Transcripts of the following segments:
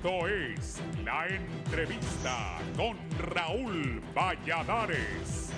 Esto es La Entrevista con Raúl Valladares.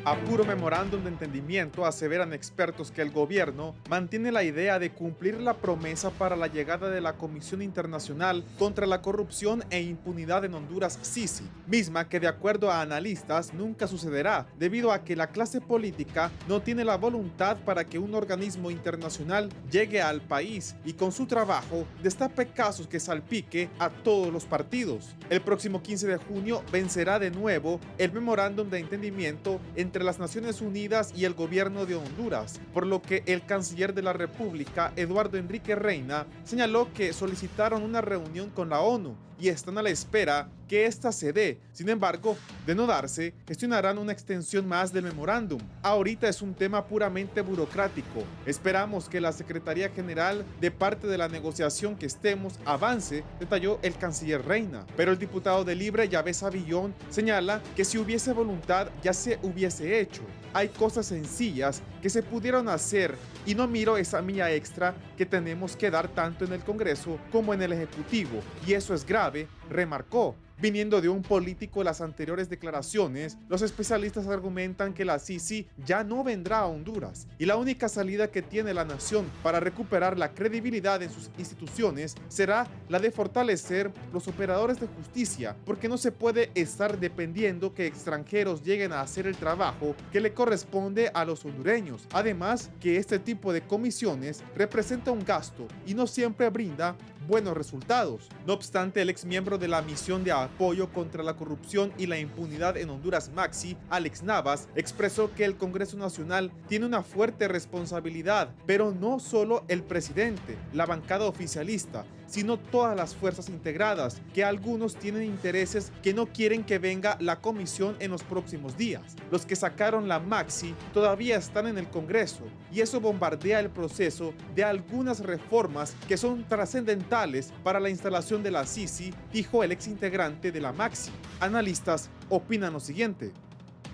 A puro memorándum de entendimiento, aseveran expertos que el gobierno mantiene la idea de cumplir la promesa para la llegada de la Comisión Internacional contra la Corrupción e Impunidad en Honduras, CICI, misma que de acuerdo a analistas nunca sucederá, debido a que la clase política no tiene la voluntad para que un organismo internacional llegue al país y con su trabajo destape casos que salpique a todos los partidos. El próximo 15 de junio vencerá de nuevo el memorándum de entendimiento entre las Naciones Unidas y el gobierno de Honduras, por lo que el canciller de la República, Eduardo Enrique Reina, señaló que solicitaron una reunión con la ONU y están a la espera que ésta se dé. Sin embargo, de no darse, gestionarán una extensión más del memorándum. Ahorita es un tema puramente burocrático. Esperamos que la Secretaría General, de parte de la negociación que estemos, avance, detalló el canciller Reina. Pero el diputado de Libre, Yavés Avillón, señala que si hubiese voluntad ya se hubiese hecho. Hay cosas sencillas que se pudieron hacer y no miro esa milla extra que tenemos que dar tanto en el Congreso como en el Ejecutivo, y eso es grave, remarcó. Viniendo de un político, las anteriores declaraciones, los especialistas argumentan que la CICI ya no vendrá a Honduras y la única salida que tiene la nación para recuperar la credibilidad en sus instituciones será la de fortalecer los operadores de justicia, porque no se puede estar dependiendo que extranjeros lleguen a hacer el trabajo que le corresponde a los hondureños. Además, que este tipo de comisiones representa un gasto y no siempre brinda buenos resultados. No obstante, el exmiembro de la Misión de Apoyo contra la Corrupción y la Impunidad en Honduras, MAXI, Alex Navas, expresó que el Congreso Nacional tiene una fuerte responsabilidad, pero no solo el presidente, la bancada oficialista, sino todas las fuerzas integradas, que algunos tienen intereses que no quieren que venga la comisión en los próximos días. Los que sacaron la MAXI todavía están en el Congreso y eso bombardea el proceso de algunas reformas que son trascendentales para la instalación de la CICI, dijo el ex integrante de la MAXI. Analistas opinan lo siguiente.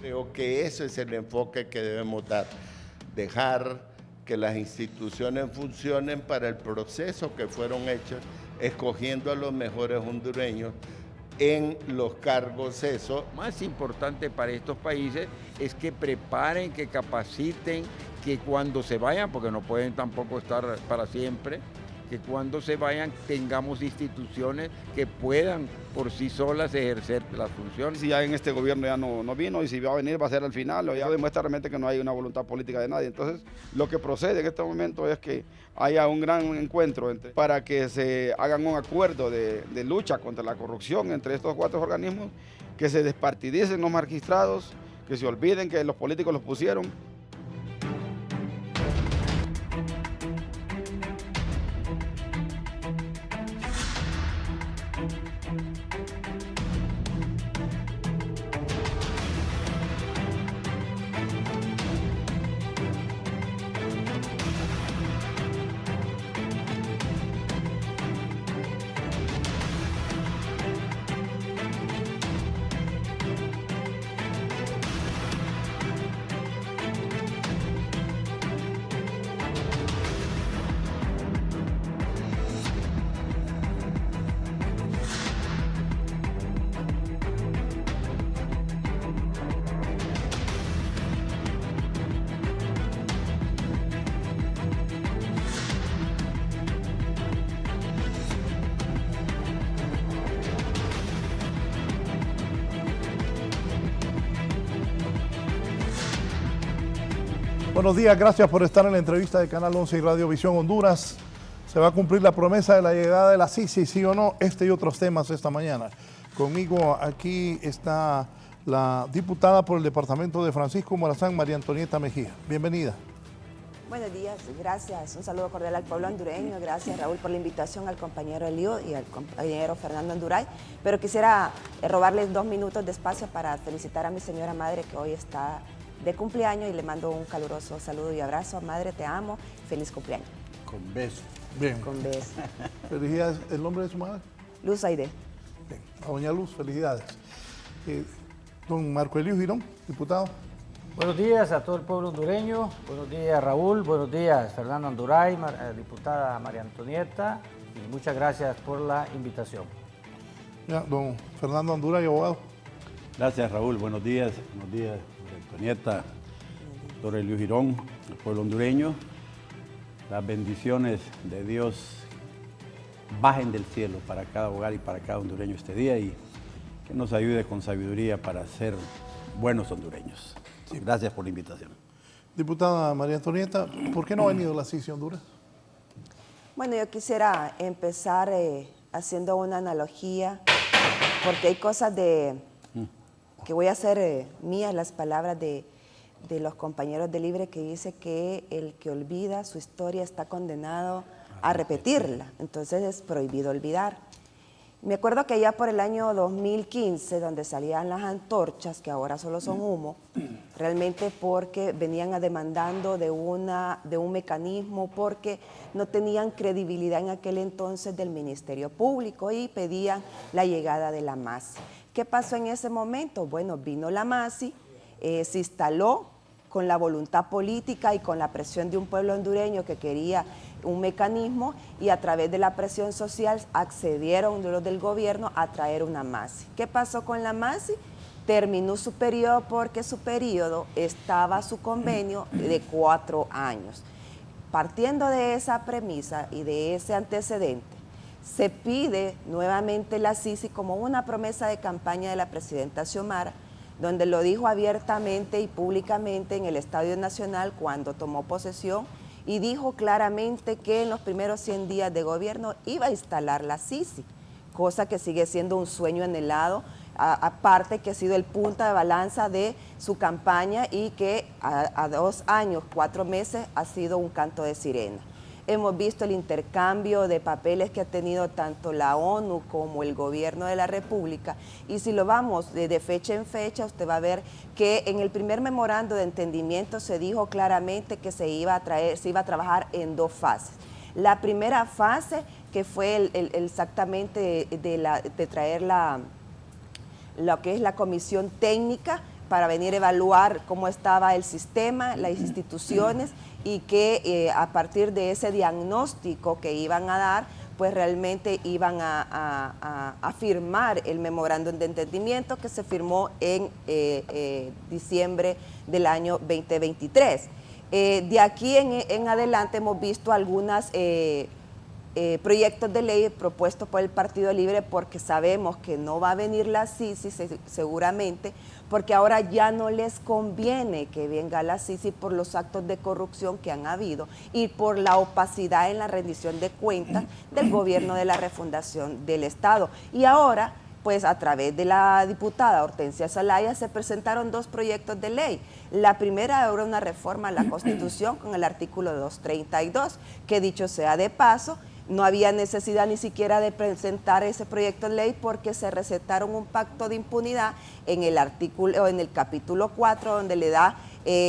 Creo que ese es el enfoque que debemos dar, dejar que las instituciones funcionen para el proceso que fueron hechos, escogiendo a los mejores hondureños en los cargos esos. Más importante para estos países es que preparen, que capaciten, que cuando se vayan, porque no pueden tampoco estar para siempre, que cuando se vayan tengamos instituciones que puedan por sí solas ejercer las funciones. Si ya en este gobierno ya no vino y si va a venir va a ser al final, o ya demuestra realmente que no hay una voluntad política de nadie. Entonces lo que procede en este momento es que haya un gran encuentro para que se hagan un acuerdo de lucha contra la corrupción entre estos cuatro organismos, que se despartidicen los magistrados, que se olviden que los políticos los pusieron. Buenos días, gracias por estar en la entrevista de Canal 11 y Radio Visión Honduras. ¿Se va a cumplir la promesa de la llegada de la CICI, sí o no? Este y otros temas esta mañana. Conmigo aquí está la diputada por el departamento de Francisco Morazán, María Antonieta Mejía. Bienvenida. Buenos días, gracias. Un saludo cordial al pueblo hondureño. Gracias, Raúl, por la invitación, al compañero Elío y al compañero Fernando Anduray. Pero quisiera robarles 2 minutos de espacio para felicitar a mi señora madre, que hoy está de cumpleaños, y le mando un caluroso saludo y abrazo. Madre, te amo. Feliz cumpleaños. Con beso. Bien. Con beso. Felicidades. ¿El nombre de su madre? Luz Aide. Bien. A doña Luz, felicidades. Don Marco Elío Girón, diputado. Buenos días a todo el pueblo hondureño, buenos días Raúl, buenos días Fernando Anduray, diputada María Antonieta, y muchas gracias por la invitación. Ya, don Fernando Anduray, abogado. Gracias Raúl, buenos días María Antonieta, doctor Elío Girón, el pueblo hondureño. Las bendiciones de Dios bajen del cielo para cada hogar y para cada hondureño este día, y que nos ayude con sabiduría para ser buenos hondureños. Sí. Gracias por la invitación. Diputada María Antonieta, ¿por qué no ha venido la CICI Honduras? Bueno, yo quisiera empezar haciendo una analogía, porque hay cosas que voy a hacer mías, las palabras de los compañeros de Libre, que dice que el que olvida su historia está condenado a repetirla, entonces es prohibido olvidar. Me acuerdo que ya por el año 2015, donde salían las antorchas, que ahora solo son humo, realmente porque venían demandando de un mecanismo, porque no tenían credibilidad en aquel entonces del Ministerio Público y pedían la llegada de la MASI. ¿Qué pasó en ese momento? Bueno, vino la MASI, se instaló con la voluntad política y con la presión de un pueblo hondureño que quería un mecanismo, y a través de la presión social accedieron los del gobierno a traer una MASI. ¿Qué pasó con la MASI? Terminó su periodo, porque su periodo estaba su convenio de 4 años. Partiendo de esa premisa y de ese antecedente, se pide nuevamente la CICI como una promesa de campaña de la presidenta Xiomara, donde lo dijo abiertamente y públicamente en el Estadio Nacional cuando tomó posesión, y dijo claramente que en los primeros 100 días de gobierno iba a instalar la CICI, cosa que sigue siendo un sueño anhelado, aparte que ha sido el punta de balanza de su campaña, y que a 2 años, 4 meses ha sido un canto de sirena. Hemos visto el intercambio de papeles que ha tenido tanto la ONU como el gobierno de la República, y si lo vamos de fecha en fecha, usted va a ver que en el primer memorando de entendimiento se dijo claramente que se iba a trabajar en 2 fases. La primera fase, que fue exactamente de traer lo que es la comisión técnica para venir a evaluar cómo estaba el sistema, las instituciones, y que a partir de ese diagnóstico que iban a dar, pues realmente iban a firmar el memorándum de entendimiento, que se firmó en diciembre del año 2023. De aquí en adelante hemos visto algunos proyectos de ley propuestos por el Partido Libre, porque sabemos que no va a venir la CICI seguramente, porque ahora ya no les conviene que venga la CICI por los actos de corrupción que han habido y por la opacidad en la rendición de cuentas del gobierno de la refundación del Estado. Y ahora, pues a través de la diputada Hortensia Zelaya, se presentaron 2 proyectos de ley. La primera era una reforma a la Constitución con el artículo 232, que dicho sea de paso, no había necesidad ni siquiera de presentar ese proyecto de ley, porque se recetaron un pacto de impunidad en el capítulo 4, donde le da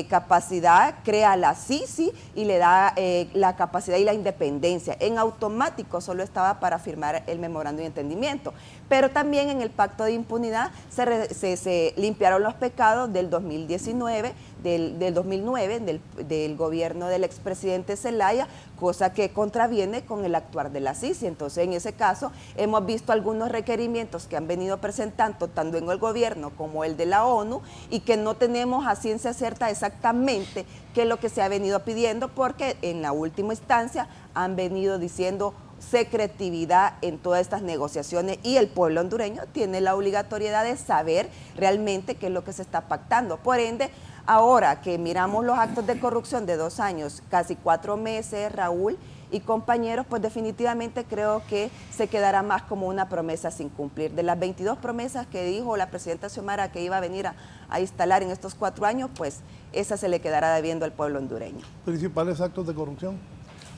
capacidad, crea la CICI y le da la capacidad y la independencia. En automático solo estaba para firmar el memorándum de entendimiento. Pero también en el pacto de impunidad se limpiaron los pecados del 2019, del 2009, del gobierno del expresidente Zelaya, cosa que contraviene con el actuar de la CICI. Entonces, en ese caso, hemos visto algunos requerimientos que han venido presentando tanto en el gobierno como el de la ONU, y que no tenemos a ciencia cierta exactamente qué es lo que se ha venido pidiendo, porque en la última instancia han venido diciendo secretividad en todas estas negociaciones, y el pueblo hondureño tiene la obligatoriedad de saber realmente qué es lo que se está pactando. Por ende, ahora que miramos los actos de corrupción de 2 años, casi 4 meses, Raúl, y compañeros, pues definitivamente creo que se quedará más como una promesa sin cumplir. De las 22 promesas que dijo la presidenta Xiomara que iba a venir a instalar en estos 4 años, pues esa se le quedará debiendo al pueblo hondureño. ¿Principales actos de corrupción?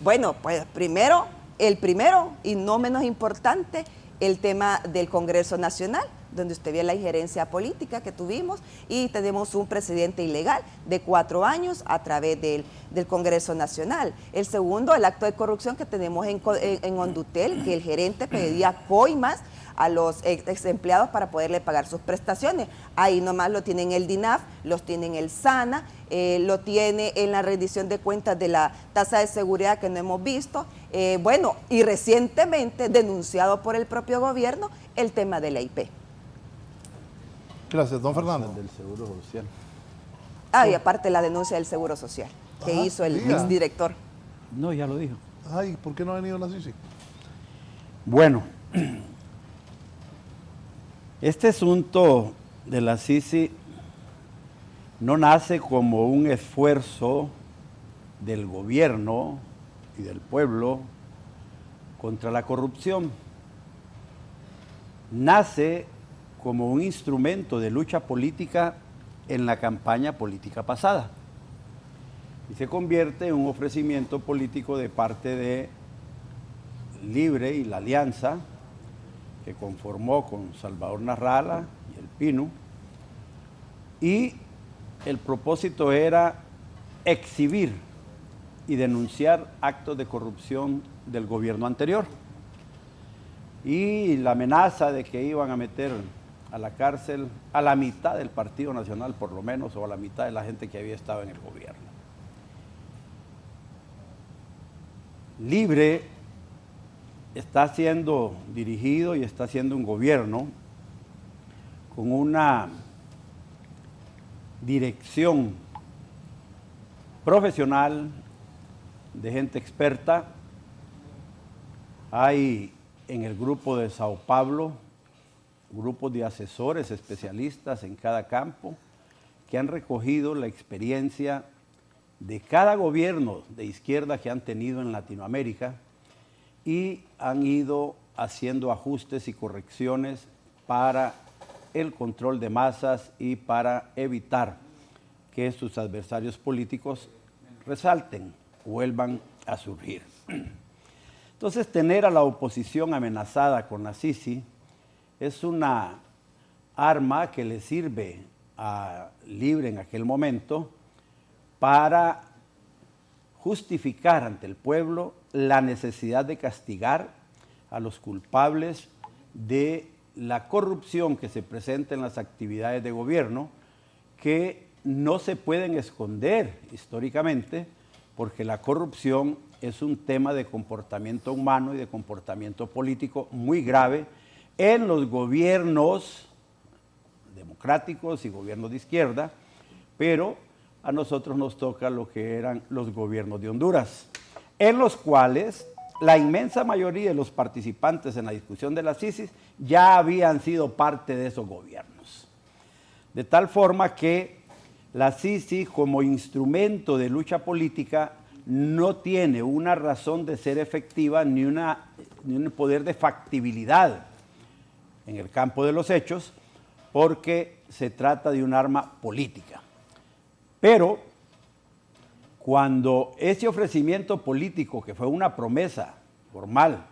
Bueno, pues el primero y no menos importante, el tema del Congreso Nacional, donde usted ve la injerencia política que tuvimos y tenemos un presidente ilegal de 4 años a través del Congreso Nacional. El segundo, el acto de corrupción que tenemos en Hondutel, que el gerente pedía coimas a los ex empleados para poderle pagar sus prestaciones. Ahí nomás lo tienen el DINAF, los tienen el SANA, lo tiene en la rendición de cuentas de la tasa de seguridad que no hemos visto. Bueno, y recientemente denunciado por el propio gobierno el tema de la IP. Gracias, don Fernando. Del Seguro Social. Ah, y aparte la denuncia del Seguro Social que hizo el exdirector. No, ya lo dijo. Ay, ¿por qué no ha venido la Sisi? Bueno, este asunto de la Sisi no nace como un esfuerzo del gobierno y del pueblo contra la corrupción. Nace como un instrumento de lucha política en la campaña política pasada y se convierte en un ofrecimiento político de parte de Libre y la alianza que conformó con Salvador Narrala y el Pinu, y el propósito era exhibir y denunciar actos de corrupción del gobierno anterior y la amenaza de que iban a meter a la cárcel a la mitad del Partido Nacional, por lo menos, o a la mitad de la gente que había estado en el gobierno. Libre está siendo dirigido y está siendo un gobierno con una dirección profesional de gente experta. Hay en el grupo de Sao Paulo grupos de asesores especialistas en cada campo que han recogido la experiencia de cada gobierno de izquierda que han tenido en Latinoamérica y han ido haciendo ajustes y correcciones para el control de masas y para evitar que sus adversarios políticos resalten, vuelvan a surgir. Entonces, tener a la oposición amenazada con la Sisi es una arma que le sirve a Libre en aquel momento para justificar ante el pueblo la necesidad de castigar a los culpables de la corrupción que se presenta en las actividades de gobierno, que no se pueden esconder históricamente, porque la corrupción es un tema de comportamiento humano y de comportamiento político muy grave en los gobiernos democráticos y gobiernos de izquierda, pero a nosotros nos toca lo que eran los gobiernos de Honduras, en los cuales la inmensa mayoría de los participantes en la discusión de la Sisi ya habían sido parte de esos gobiernos. De tal forma que la Sisi, como instrumento de lucha política, no tiene una razón de ser efectiva ni un poder de factibilidad en el campo de los hechos, porque se trata de un arma política. Pero cuando ese ofrecimiento político, que fue una promesa formal,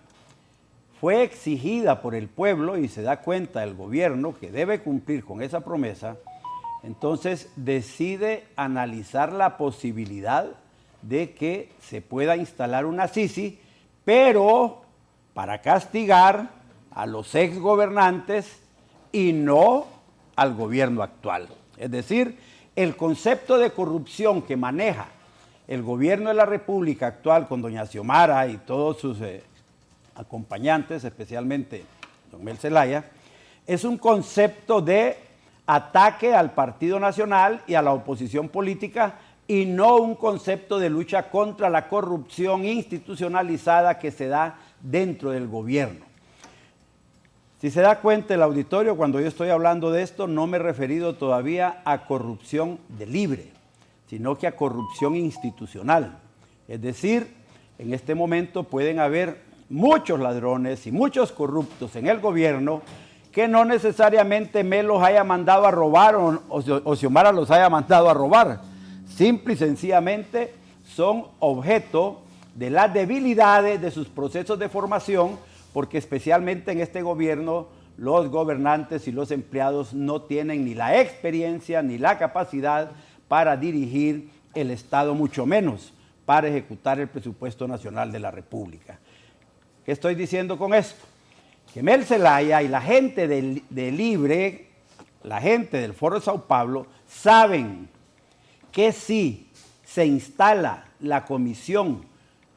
fue exigida por el pueblo y se da cuenta el gobierno que debe cumplir con esa promesa, entonces decide analizar la posibilidad de que se pueda instalar una Sisi, pero para castigar a los ex gobernantes y no al gobierno actual. Es decir, el concepto de corrupción que maneja el gobierno de la República actual con doña Xiomara y todos sus acompañantes, especialmente don Mel Zelaya, es un concepto de ataque al Partido Nacional y a la oposición política y no un concepto de lucha contra la corrupción institucionalizada que se da dentro del gobierno. Si se da cuenta el auditorio, cuando yo estoy hablando de esto, no me he referido todavía a corrupción de Libre, sino que a corrupción institucional. Es decir, en este momento pueden haber muchos ladrones y muchos corruptos en el gobierno que no necesariamente me los haya mandado a robar o Xiomara los haya mandado a robar. Simple y sencillamente son objeto de las debilidades de sus procesos de formación, porque especialmente en este gobierno los gobernantes y los empleados no tienen ni la experiencia ni la capacidad para dirigir el Estado, mucho menos para ejecutar el presupuesto nacional de la República. ¿Qué estoy diciendo con esto? Que Mel Zelaya y la gente de Libre, la gente del Foro de Sao Paulo, saben que si se instala la Comisión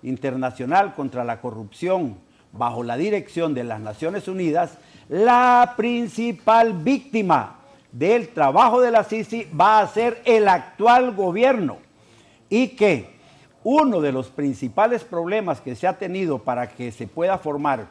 Internacional contra la Corrupción bajo la dirección de las Naciones Unidas, la principal víctima del trabajo de la Sisi va a ser el actual gobierno, y que uno de los principales problemas que se ha tenido para que se pueda formar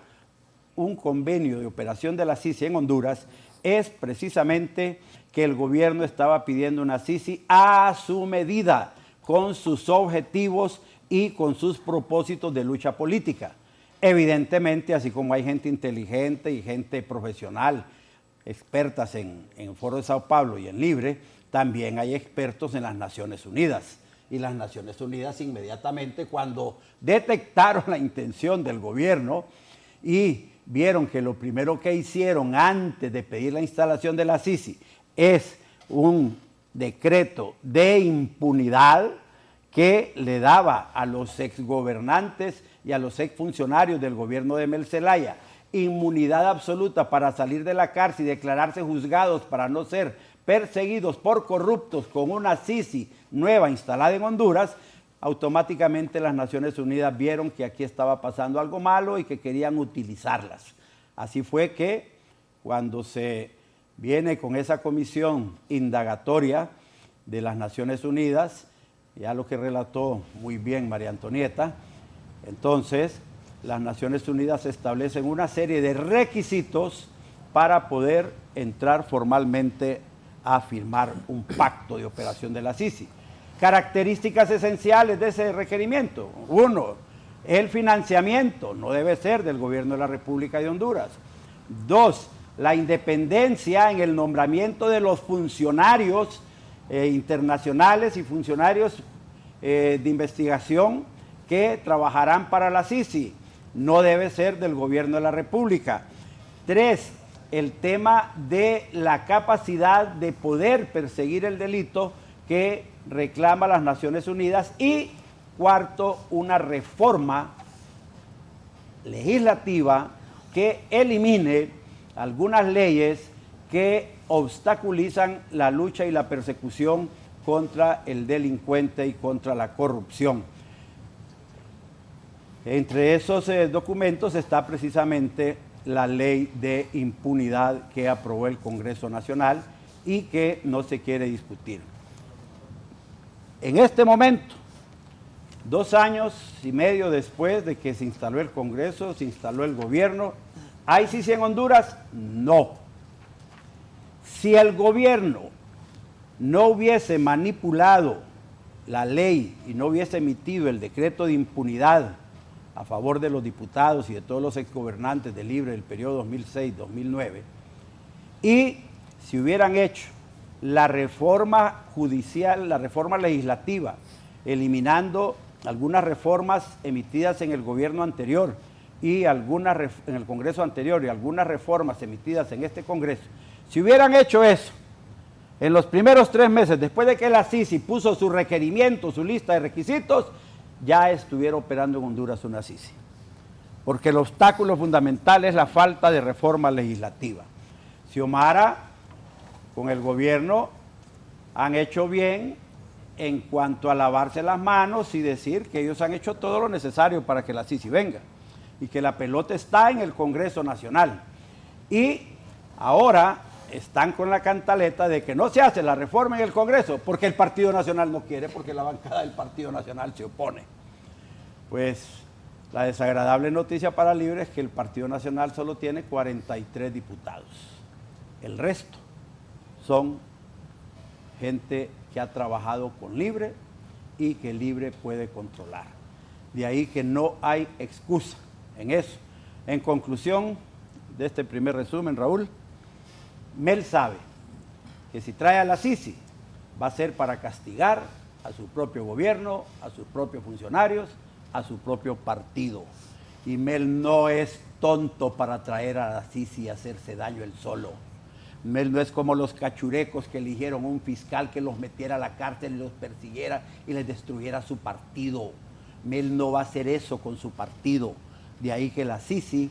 un convenio de operación de la Sisi en Honduras es precisamente que el gobierno estaba pidiendo una Sisi a su medida, con sus objetivos y con sus propósitos de lucha política. Evidentemente, así como hay gente inteligente y gente profesional, expertas en Foro de Sao Paulo y en Libre, también hay expertos en las Naciones Unidas. Y las Naciones Unidas inmediatamente, cuando detectaron la intención del gobierno y vieron que lo primero que hicieron antes de pedir la instalación de la Sisi es un decreto de impunidad que le daba a los exgobernantes y a los exfuncionarios del gobierno de Mel Zelaya inmunidad absoluta para salir de la cárcel y declararse juzgados para no ser perseguidos por corruptos con una Sisi nueva instalada en Honduras, automáticamente las Naciones Unidas vieron que aquí estaba pasando algo malo y que querían utilizarlas. Así fue que cuando se viene con esa comisión indagatoria de las Naciones Unidas, ya lo que relató muy bien María Antonieta, entonces las Naciones Unidas establecen una serie de requisitos para poder entrar formalmente a firmar un pacto de operación de la Sisi. Características esenciales de ese requerimiento. 1, el financiamiento no debe ser del gobierno de la República de Honduras. 2, la independencia en el nombramiento de los funcionarios internacionales y funcionarios de investigación que trabajarán para la Sisi. No debe ser del gobierno de la República. 3, el tema de la capacidad de poder perseguir el delito que reclama las Naciones Unidas. Y 4, una reforma legislativa que elimine algunas leyes que obstaculizan la lucha y la persecución contra el delincuente y contra la corrupción. Entre esos documentos está precisamente la ley de impunidad que aprobó el Congreso Nacional y que no se quiere discutir. En este momento, 2 años y medio después de que se instaló el Congreso, se instaló el gobierno, ¿hay Sisi en Honduras? No. Si el gobierno no hubiese manipulado la ley y no hubiese emitido el decreto de impunidad a favor de los diputados y de todos los exgobernantes de Libre del periodo 2006-2009, y si hubieran hecho la reforma judicial, la reforma legislativa, eliminando algunas reformas emitidas en el gobierno anterior y algunas en el Congreso anterior y algunas reformas emitidas en este Congreso, si hubieran hecho eso en los primeros 3 meses, después de que la Sisi puso su requerimiento, su lista de requisitos, ya estuviera operando en Honduras una Sisi. Porque el obstáculo fundamental es la falta de reforma legislativa. Xiomara, con el gobierno, han hecho bien en cuanto a lavarse las manos y decir que ellos han hecho todo lo necesario para que la Sisi venga y que la pelota está en el Congreso Nacional. Y ahora están con la cantaleta de que no se hace la reforma en el Congreso porque el Partido Nacional no quiere, porque la bancada del Partido Nacional se opone. Pues la desagradable noticia para Libre es que el Partido Nacional solo tiene 43 diputados. El resto son gente que ha trabajado con Libre y que Libre puede controlar. De ahí que no hay excusa en eso. En conclusión de este primer resumen, Raúl, Mel sabe que si trae a la Sisi va a ser para castigar a su propio gobierno, a sus propios funcionarios, a su propio partido. Y Mel no es tonto para traer a la Sisi y hacerse daño él solo. Mel no es como los cachurecos que eligieron un fiscal que los metiera a la cárcel y los persiguiera y les destruyera su partido. Mel no va a hacer eso con su partido. De ahí que la Sisi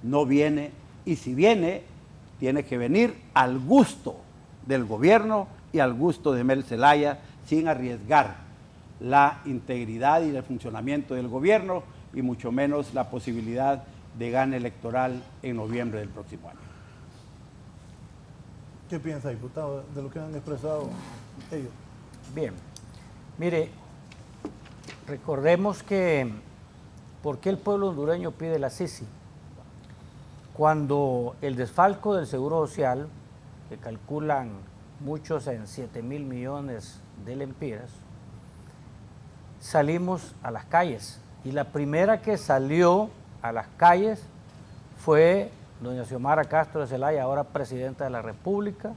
no viene, y si viene, tiene que venir al gusto del gobierno y al gusto de Mel Zelaya, sin arriesgar la integridad y el funcionamiento del gobierno, y mucho menos la posibilidad de gana electoral en noviembre del próximo año. ¿Qué piensa, diputado, de lo que han expresado ellos? Bien, mire, recordemos que ¿por qué el pueblo hondureño pide la Sisi? Cuando el desfalco del Seguro Social, que calculan muchos en 7.000 millones de lempiras, salimos a las calles. Y la primera que salió a las calles fue doña Xiomara Castro de Zelaya, ahora presidenta de la República.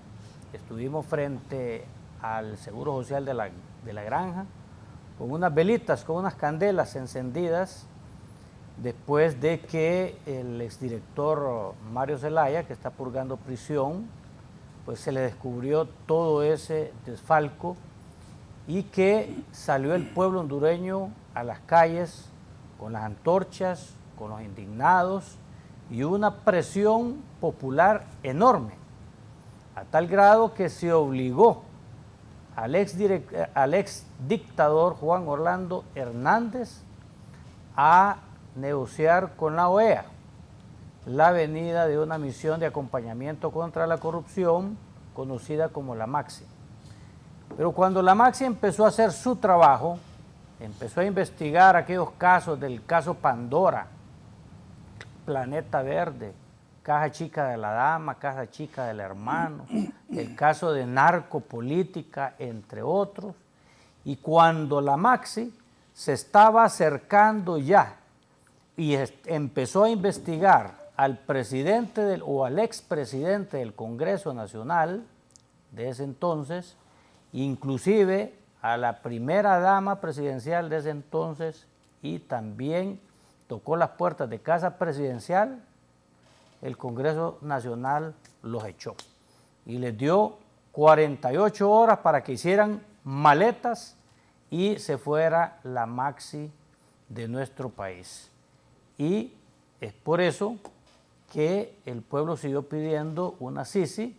Estuvimos frente al Seguro Social de la Granja, con unas velitas, con unas candelas encendidas, después de que el exdirector Mario Zelaya, que está purgando prisión, pues se le descubrió todo ese desfalco y que salió el pueblo hondureño a las calles con las antorchas, con los indignados y una presión popular enorme, a tal grado que se obligó al ex dictador Juan Orlando Hernández a negociar con la OEA la venida de una misión de acompañamiento contra la corrupción conocida como la MAXI. Pero cuando la MAXI empezó a hacer su trabajo, empezó a investigar aquellos casos del caso Pandora, Planeta Verde, Caja Chica de la Dama, Caja Chica del Hermano, el caso de narcopolítica, entre otros, y cuando la MAXI se estaba acercando ya y empezó a investigar al presidente o al expresidente del Congreso Nacional de ese entonces, inclusive a la primera dama presidencial de ese entonces, y también tocó las puertas de Casa Presidencial, el Congreso Nacional los echó y les dio 48 horas para que hicieran maletas y se fuera la MAXI de nuestro país. Y es por eso que el pueblo siguió pidiendo una Sisi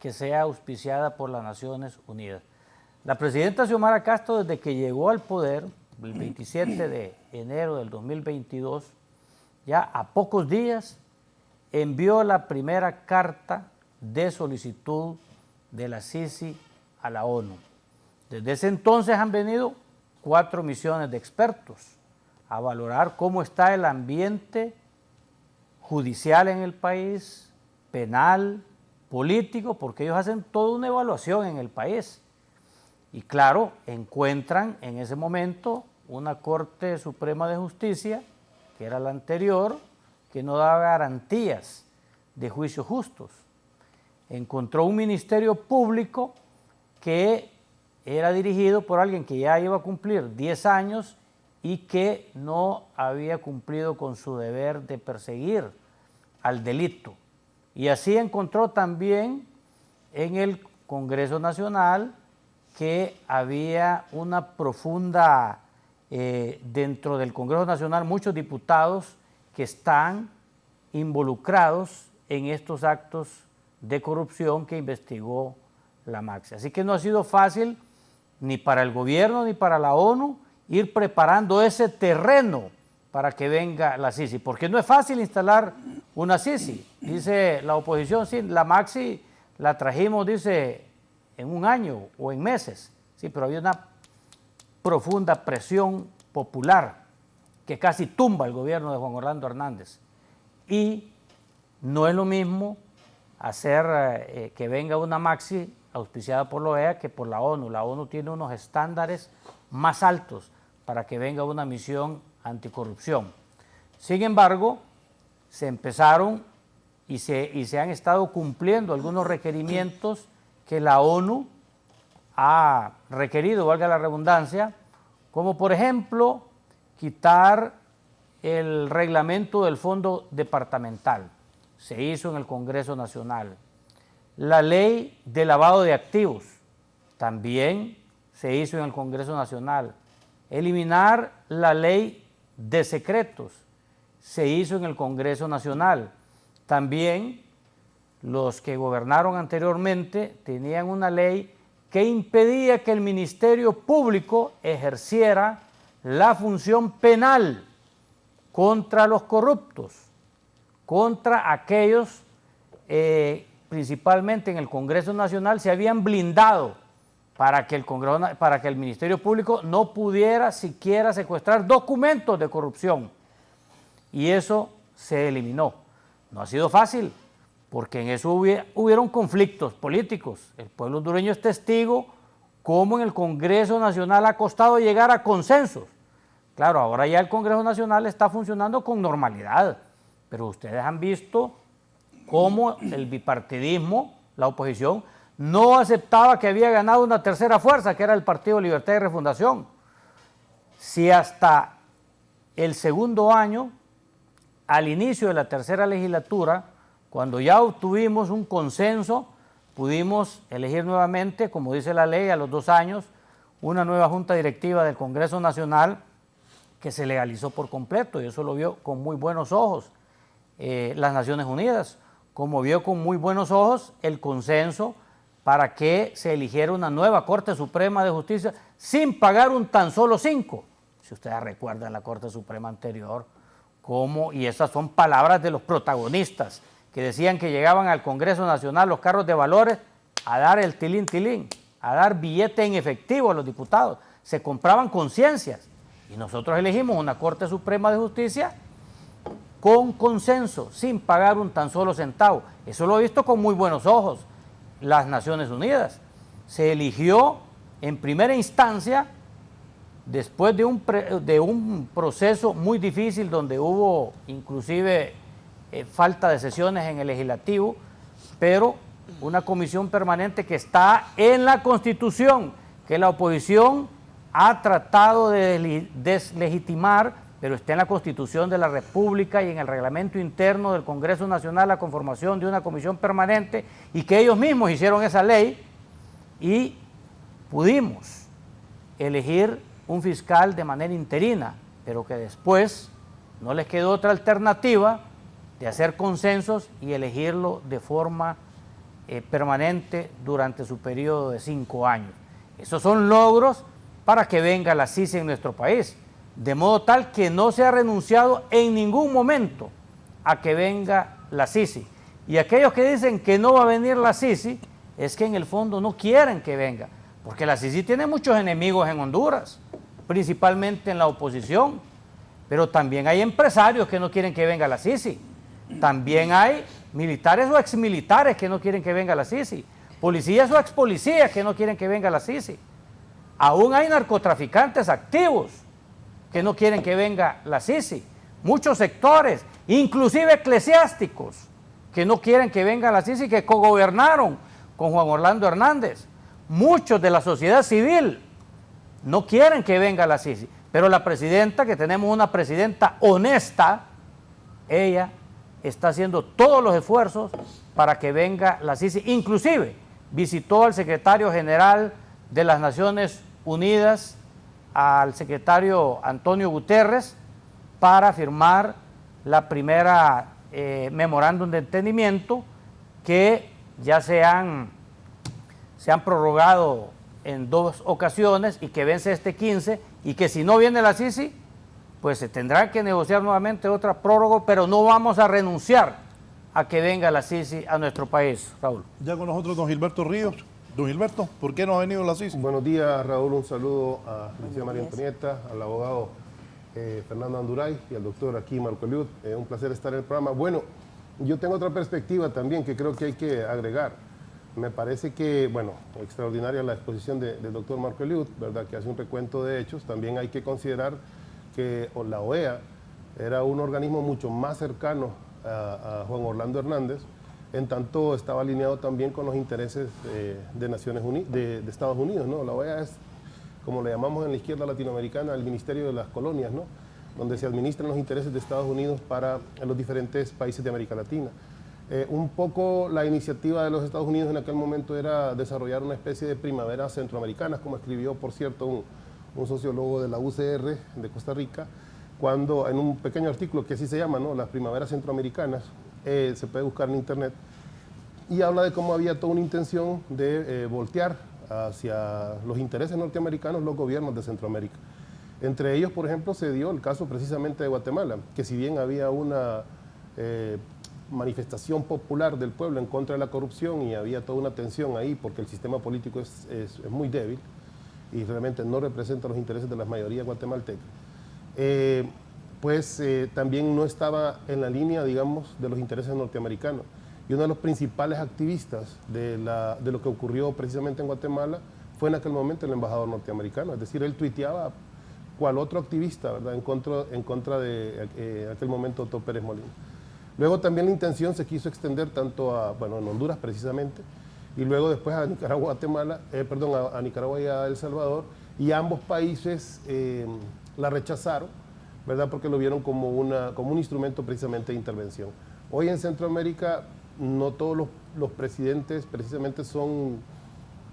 que sea auspiciada por las Naciones Unidas. La presidenta Xiomara Castro, desde que llegó al poder, el 27 de enero del 2022, ya a pocos días, envió la primera carta de solicitud de la Sisi a la ONU. Desde ese entonces han venido 4 misiones de expertos a valorar cómo está el ambiente judicial en el país, penal, político, porque ellos hacen toda una evaluación en el país. Y claro, encuentran en ese momento una Corte Suprema de Justicia, que era la anterior, que no daba garantías de juicios justos. Encontró un ministerio público que era dirigido por alguien que ya iba a cumplir 10 años y que no había cumplido con su deber de perseguir al delito. Y así encontró también en el Congreso Nacional que había una profunda, dentro del Congreso Nacional, muchos diputados que están involucrados en estos actos de corrupción que investigó la MAXI. Así que no ha sido fácil ni para el gobierno ni para la ONU ir preparando ese terreno para que venga la Sisi, porque no es fácil instalar una Sisi. Dice la oposición, sí, la MAXI la trajimos, dice, en un año o en meses, sí, pero había una profunda presión popular que casi tumba el gobierno de Juan Orlando Hernández. Y no es lo mismo hacer que venga una MAXI auspiciada por la OEA que por la ONU. La ONU tiene unos estándares más altos para que venga una misión anticorrupción. Sin embargo, se empezaron y se han estado cumpliendo algunos requerimientos que la ONU ha requerido, valga la redundancia, como por ejemplo quitar el reglamento del fondo departamental, se hizo en el Congreso Nacional. La ley de lavado de activos, también se hizo en el Congreso Nacional. Eliminar la ley de secretos, se hizo en el Congreso Nacional. También los que gobernaron anteriormente tenían una ley que impedía que el Ministerio Público ejerciera la función penal contra los corruptos, contra aquellos, principalmente en el Congreso Nacional, se habían blindado para que el Ministerio Público no pudiera siquiera secuestrar documentos de corrupción. Y eso se eliminó. No ha sido fácil, porque en eso hubieron conflictos políticos. El pueblo hondureño es testigo cómo en el Congreso Nacional ha costado llegar a consensos. Claro, ahora ya el Congreso Nacional está funcionando con normalidad, pero ustedes han visto cómo el bipartidismo, la oposición, no aceptaba que había ganado una tercera fuerza, que era el Partido Libertad y Refundación. Si hasta el segundo año, al inicio de la tercera legislatura, cuando ya obtuvimos un consenso, pudimos elegir nuevamente, como dice la ley, a los 2 años, una nueva junta directiva del Congreso Nacional que se legalizó por completo, y eso lo vio con muy buenos ojos las Naciones Unidas, como vio con muy buenos ojos el consenso para que se eligiera una nueva Corte Suprema de Justicia sin pagar un tan solo 5. Si ustedes recuerdan la Corte Suprema anterior, y esas son palabras de los protagonistas, que decían que llegaban al Congreso Nacional los carros de valores a dar el tilín, a dar billete en efectivo a los diputados. Se compraban conciencias. Y nosotros elegimos una Corte Suprema de Justicia con consenso, sin pagar un tan solo centavo. Eso lo he visto con muy buenos ojos las Naciones Unidas. Se eligió en primera instancia, después de un proceso muy difícil donde hubo inclusive falta de sesiones en el legislativo, pero una comisión permanente que está en la Constitución, que la oposición ha tratado de deslegitimar, pero está en la Constitución de la República y en el reglamento interno del Congreso Nacional la conformación de una comisión permanente, y que ellos mismos hicieron esa ley y pudimos elegir un fiscal de manera interina, pero que después no les quedó otra alternativa de hacer consensos y elegirlo de forma permanente durante su periodo de 5 años. Esos son logros para que venga la CICI en nuestro país, de modo tal que no se ha renunciado en ningún momento a que venga la CICI. Y aquellos que dicen que no va a venir la CICI, es que en el fondo no quieren que venga, porque la CICI tiene muchos enemigos en Honduras, principalmente en la oposición, pero también hay empresarios que no quieren que venga la CICI, también hay militares o exmilitares que no quieren que venga la CICI, policías o expolicías que no quieren que venga la CICI, aún hay narcotraficantes activos que no quieren que venga la CICI, muchos sectores, inclusive eclesiásticos, que no quieren que venga la CICI, que cogobernaron con Juan Orlando Hernández, muchos de la sociedad civil no quieren que venga la CICI, pero la presidenta, que tenemos una presidenta honesta, ella está haciendo todos los esfuerzos para que venga la CICI, inclusive visitó al secretario general de las Naciones Unidas, al secretario Antonio Guterres, para firmar la primera memorándum de entendimiento, que ya se han prorrogado en 2 ocasiones y que vence este 15, y que si no viene la CICI, pues se tendrá que negociar nuevamente otra prórroga, pero no vamos a renunciar a que venga la CICI a nuestro país, Raúl. Ya con nosotros don Gilberto Ríos. Don Gilberto, ¿por qué no ha venido la CICI? Buenos días, Raúl. Un saludo a Alicia María Antonieta, al abogado Fernando Anduray y al doctor aquí, Marco Eliud. Un placer estar en el programa. Bueno, yo tengo otra perspectiva también que creo que hay que agregar. Me parece que, bueno, extraordinaria la exposición del doctor Marco Eliud, ¿verdad?, que hace un recuento de hechos. También hay que considerar que la OEA era un organismo mucho más cercano a Juan Orlando Hernández, en tanto estaba alineado también con los intereses de Naciones Unidas, de Estados Unidos, ¿no? La OEA es, como le llamamos en la izquierda latinoamericana, el Ministerio de las Colonias, ¿no?, donde se administran los intereses de Estados Unidos para los diferentes países de América Latina. Un poco la iniciativa de los Estados Unidos en aquel momento era desarrollar una especie de primaveras centroamericanas, como escribió, por cierto, un sociólogo de la UCR de Costa Rica, cuando en un pequeño artículo que así se llama, ¿no?, las primaveras centroamericanas, se puede buscar en internet, y habla de cómo había toda una intención de voltear hacia los intereses norteamericanos los gobiernos de Centroamérica. Entre ellos, por ejemplo, se dio el caso precisamente de Guatemala, que si bien había una manifestación popular del pueblo en contra de la corrupción y había toda una tensión ahí porque el sistema político es muy débil y realmente no representa los intereses de la mayoría guatemalteca, también no estaba en la línea, digamos, de los intereses norteamericanos. Y uno de los principales activistas de lo que ocurrió precisamente en Guatemala fue en aquel momento el embajador norteamericano, es decir, él tuiteaba cual otro activista, ¿verdad?, en contra de aquel momento Otto Pérez Molina. Luego también la intención se quiso extender tanto en Honduras precisamente, y luego después a Nicaragua, a Nicaragua y a El Salvador, y ambos países la rechazaron, ¿verdad?, porque lo vieron como un instrumento precisamente de intervención. Hoy en Centroamérica no todos los presidentes precisamente son,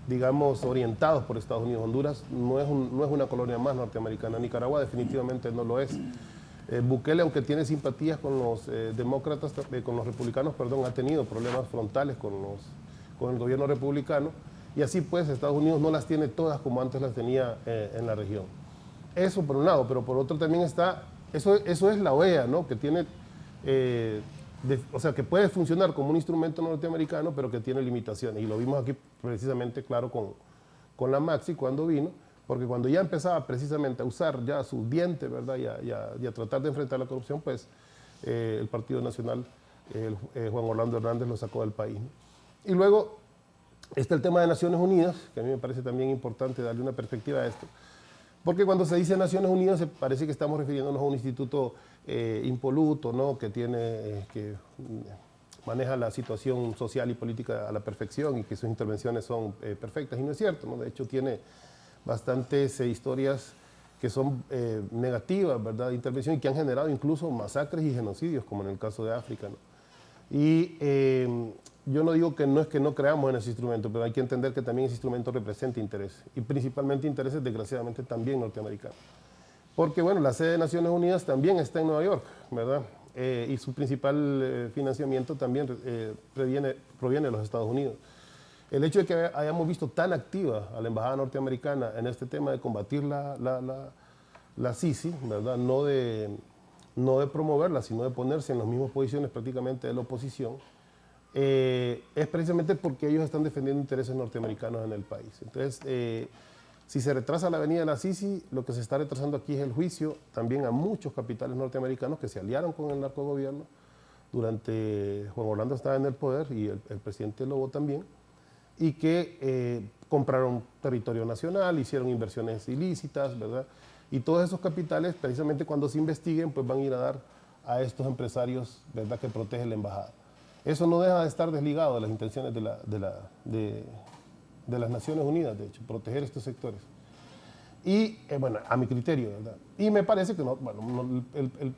digamos, orientados por Estados Unidos. Honduras no es una colonia más norteamericana, Nicaragua definitivamente no lo es. Bukele, aunque tiene simpatías con los demócratas, con los republicanos, ha tenido problemas frontales con el gobierno republicano, y así pues Estados Unidos no las tiene todas como antes las tenía en la región. Eso por un lado, pero por otro también está, eso es la OEA, ¿no?, que tiene, que puede funcionar como un instrumento norteamericano, pero que tiene limitaciones, y lo vimos aquí precisamente claro con la Maxi cuando vino, porque cuando ya empezaba precisamente a usar ya sus dientes, ¿verdad?, y a tratar de enfrentar la corrupción, pues el Partido Nacional, Juan Orlando Hernández, lo sacó del país, ¿no? Y luego está el tema de Naciones Unidas, que a mí me parece también importante darle una perspectiva a esto, porque cuando se dice Naciones Unidas se parece que estamos refiriéndonos a un instituto impoluto, ¿no?, que maneja la situación social y política a la perfección y que sus intervenciones son perfectas, y no es cierto, ¿no? De hecho tiene bastantes historias que son negativas, ¿verdad?, de intervención, y que han generado incluso masacres y genocidios, como en el caso de África, ¿no? Y yo no digo que no creamos en ese instrumento, pero hay que entender que también ese instrumento representa intereses, y principalmente intereses, desgraciadamente, también norteamericanos. Porque, bueno, la sede de Naciones Unidas también está en Nueva York, ¿verdad? Y su principal financiamiento también proviene de los Estados Unidos. El hecho de que hayamos visto tan activa a la embajada norteamericana en este tema de combatir la Sisi, ¿verdad?, no de promoverla, sino de ponerse en las mismas posiciones prácticamente de la oposición, es precisamente porque ellos están defendiendo intereses norteamericanos en el país. Entonces, si se retrasa la venida de la Sisi, lo que se está retrasando aquí es el juicio también a muchos capitales norteamericanos que se aliaron con el narcogobierno durante Juan Orlando estaba en el poder, y el presidente Lobo también, y que compraron territorio nacional, hicieron inversiones ilícitas, ¿verdad? Y todos esos capitales, precisamente cuando se investiguen, pues van a ir a dar a estos empresarios, ¿verdad?, que protegen la embajada. Eso no deja de estar desligado de las intenciones de las Naciones Unidas, de hecho, proteger estos sectores. Y, bueno, a mi criterio, ¿verdad? Y me parece que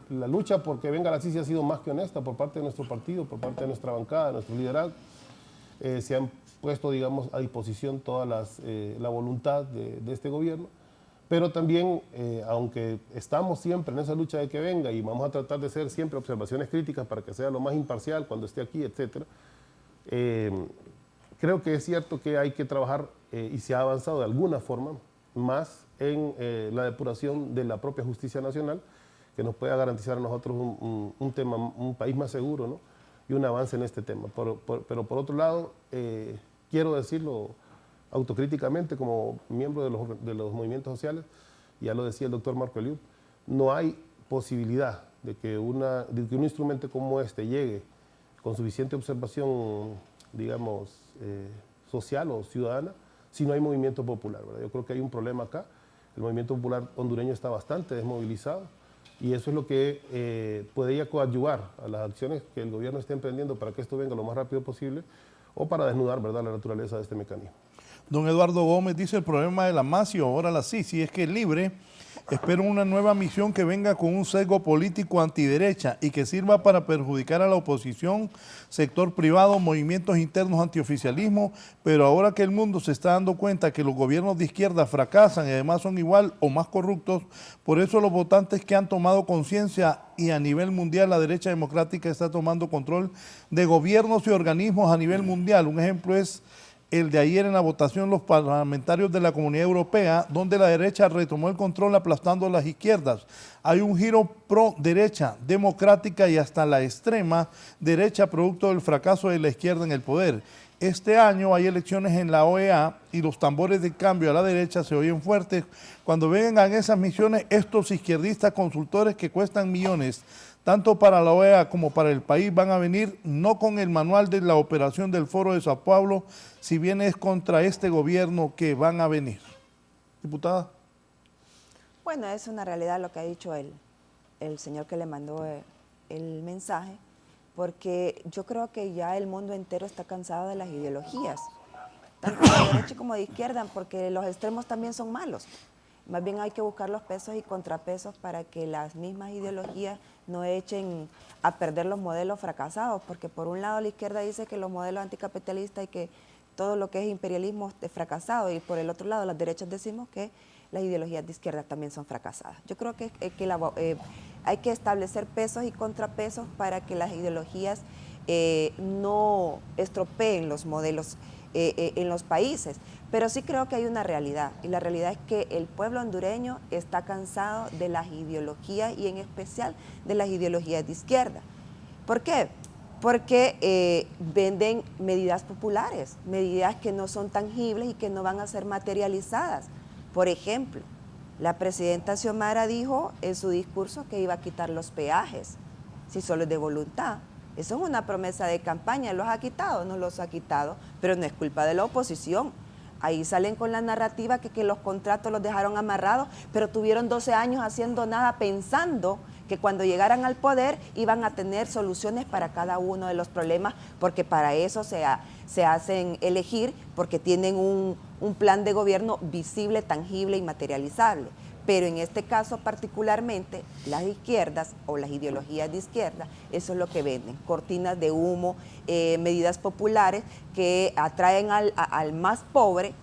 la lucha por que venga la Sisi ha sido más que honesta por parte de nuestro partido, por parte de nuestra bancada, de nuestro liderazgo. Se han puesto, digamos, a disposición toda la voluntad de este gobierno, pero también, aunque estamos siempre en esa lucha de que venga, y vamos a tratar de hacer siempre observaciones críticas para que sea lo más imparcial cuando esté aquí, etcétera, creo que es cierto que hay que trabajar, y se ha avanzado de alguna forma más en la depuración de la propia justicia nacional, que nos pueda garantizar a nosotros un país más seguro, ¿no?, y un avance en este tema. Pero por otro lado, quiero decirlo autocríticamente como miembro de los movimientos sociales, ya lo decía el doctor Marco Eliud, no hay posibilidad de que un instrumento como este llegue con suficiente observación, digamos, social o ciudadana si no hay movimiento popular, ¿verdad? Yo creo que hay un problema acá. El movimiento popular hondureño está bastante desmovilizado y eso es lo que podría coadyuvar a las acciones que el gobierno esté emprendiendo para que esto venga lo más rápido posible o para desnudar, ¿verdad?, la naturaleza de este mecanismo. Don Eduardo Gómez dice: el problema de la MASI o ahora la Sisi es que es libre. Espero una nueva misión que venga con un sesgo político antiderecha y que sirva para perjudicar a la oposición, sector privado, movimientos internos antioficialismo, pero ahora que el mundo se está dando cuenta que los gobiernos de izquierda fracasan y además son igual o más corruptos, por eso los votantes que han tomado conciencia y a nivel mundial la derecha democrática está tomando control de gobiernos y organismos a nivel mundial. Un ejemplo es el de ayer en la votación los parlamentarios de la Comunidad Europea, donde la derecha retomó el control aplastando a las izquierdas. Hay un giro pro derecha, democrática y hasta la extrema derecha, producto del fracaso de la izquierda en el poder. Este año hay elecciones en la OEA y los tambores de cambio a la derecha se oyen fuertes. Cuando vengan esas misiones, estos izquierdistas consultores que cuestan millones, tanto para la OEA como para el país, van a venir no con el manual de la operación del Foro de Sao Paulo, si bien es contra este gobierno que van a venir. Diputada. Bueno, es una realidad lo que ha dicho el señor que le mandó el mensaje, porque yo creo que ya el mundo entero está cansado de las ideologías, tanto de derecha como de izquierda, porque los extremos también son malos. Más bien hay que buscar los pesos y contrapesos para que las mismas ideologías no echen a perder los modelos fracasados, porque por un lado la izquierda dice que los modelos anticapitalistas y que todo lo que es imperialismo es fracasado, y por el otro lado las derechas decimos que las ideologías de izquierda también son fracasadas. Yo creo que hay que establecer pesos y contrapesos para que las ideologías no estropeen los modelos en los países, pero sí creo que hay una realidad, y la realidad es que el pueblo hondureño está cansado de las ideologías y en especial de las ideologías de izquierda. ¿Por qué? Porque venden medidas populares, medidas que no son tangibles y que no van a ser materializadas. Por ejemplo, la presidenta Xiomara dijo en su discurso que iba a quitar los peajes, si solo es de voluntad. Eso es una promesa de campaña. ¿Los ha quitado? No los ha quitado, pero no es culpa de la oposición. Ahí salen con la narrativa que los contratos los dejaron amarrados, pero tuvieron 12 años haciendo nada, pensando que cuando llegaran al poder iban a tener soluciones para cada uno de los problemas, porque para eso se hacen elegir, porque tienen un plan de gobierno visible, tangible y materializable. Pero en este caso particularmente, las izquierdas o las ideologías de izquierda, eso es lo que venden, cortinas de humo, medidas populares que atraen al más pobre,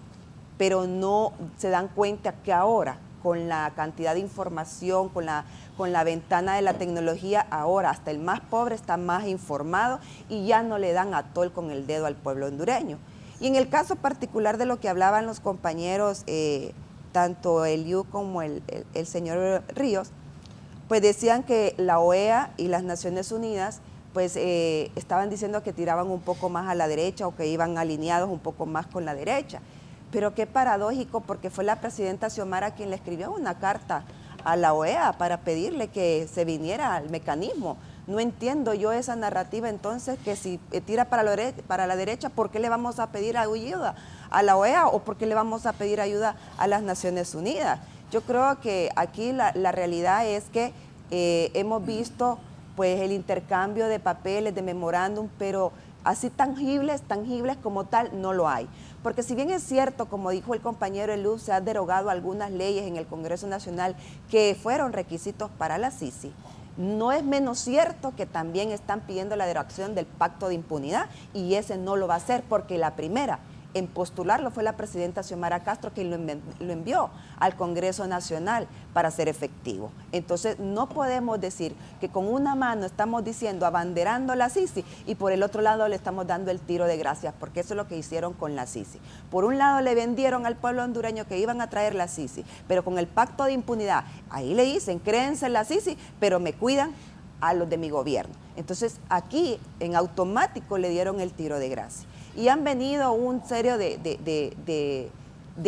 pero no se dan cuenta que ahora, con la cantidad de información, con la ventana de la tecnología, ahora hasta el más pobre está más informado y ya no le dan atol con el dedo al pueblo hondureño. Y en el caso particular de lo que hablaban los compañeros, tanto Eliu como el señor Ríos, pues decían que la OEA y las Naciones Unidas pues estaban diciendo que tiraban un poco más a la derecha o que iban alineados un poco más con la derecha. Pero qué paradójico, porque fue la presidenta Xiomara quien le escribió una carta a la OEA para pedirle que se viniera al mecanismo. No entiendo yo esa narrativa entonces, que si tira para la derecha, ¿por qué le vamos a pedir ayuda a la OEA o por qué le vamos a pedir ayuda a las Naciones Unidas? Yo creo que aquí la realidad es que hemos visto pues el intercambio de papeles, de memorándum, pero así tangibles como tal no lo hay. Porque si bien es cierto, como dijo el compañero Eliu, se han derogado algunas leyes en el Congreso Nacional que fueron requisitos para la Sisi, no es menos cierto que también están pidiendo la derogación del pacto de impunidad, y ese no lo va a hacer, porque la primera en postularlo fue la presidenta Xiomara Castro, quien lo envió al Congreso Nacional para ser efectivo. Entonces no podemos decir que con una mano estamos diciendo, abanderando la Sisi, y por el otro lado le estamos dando el tiro de gracias, porque eso es lo que hicieron con la Sisi. Por un lado le vendieron al pueblo hondureño que iban a traer la Sisi, pero con el pacto de impunidad, ahí le dicen, créense en la Sisi, pero me cuidan a los de mi gobierno. Entonces aquí en automático le dieron el tiro de gracia. Y han venido un serio de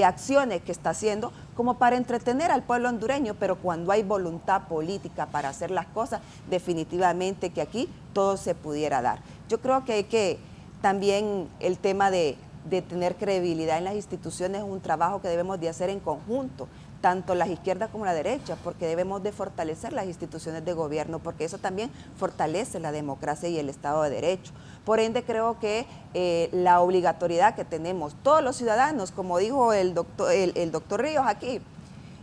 acciones que está haciendo como para entretener al pueblo hondureño, pero cuando hay voluntad política para hacer las cosas, definitivamente que aquí todo se pudiera dar. Yo creo que hay que también el tema de de tener credibilidad en las instituciones es un trabajo que debemos de hacer en conjunto, tanto las izquierdas como la derecha, porque debemos de fortalecer las instituciones de gobierno, porque eso también fortalece la democracia y el Estado de Derecho. Por ende, creo que la obligatoriedad que tenemos todos los ciudadanos, como dijo el doctor Ríos aquí,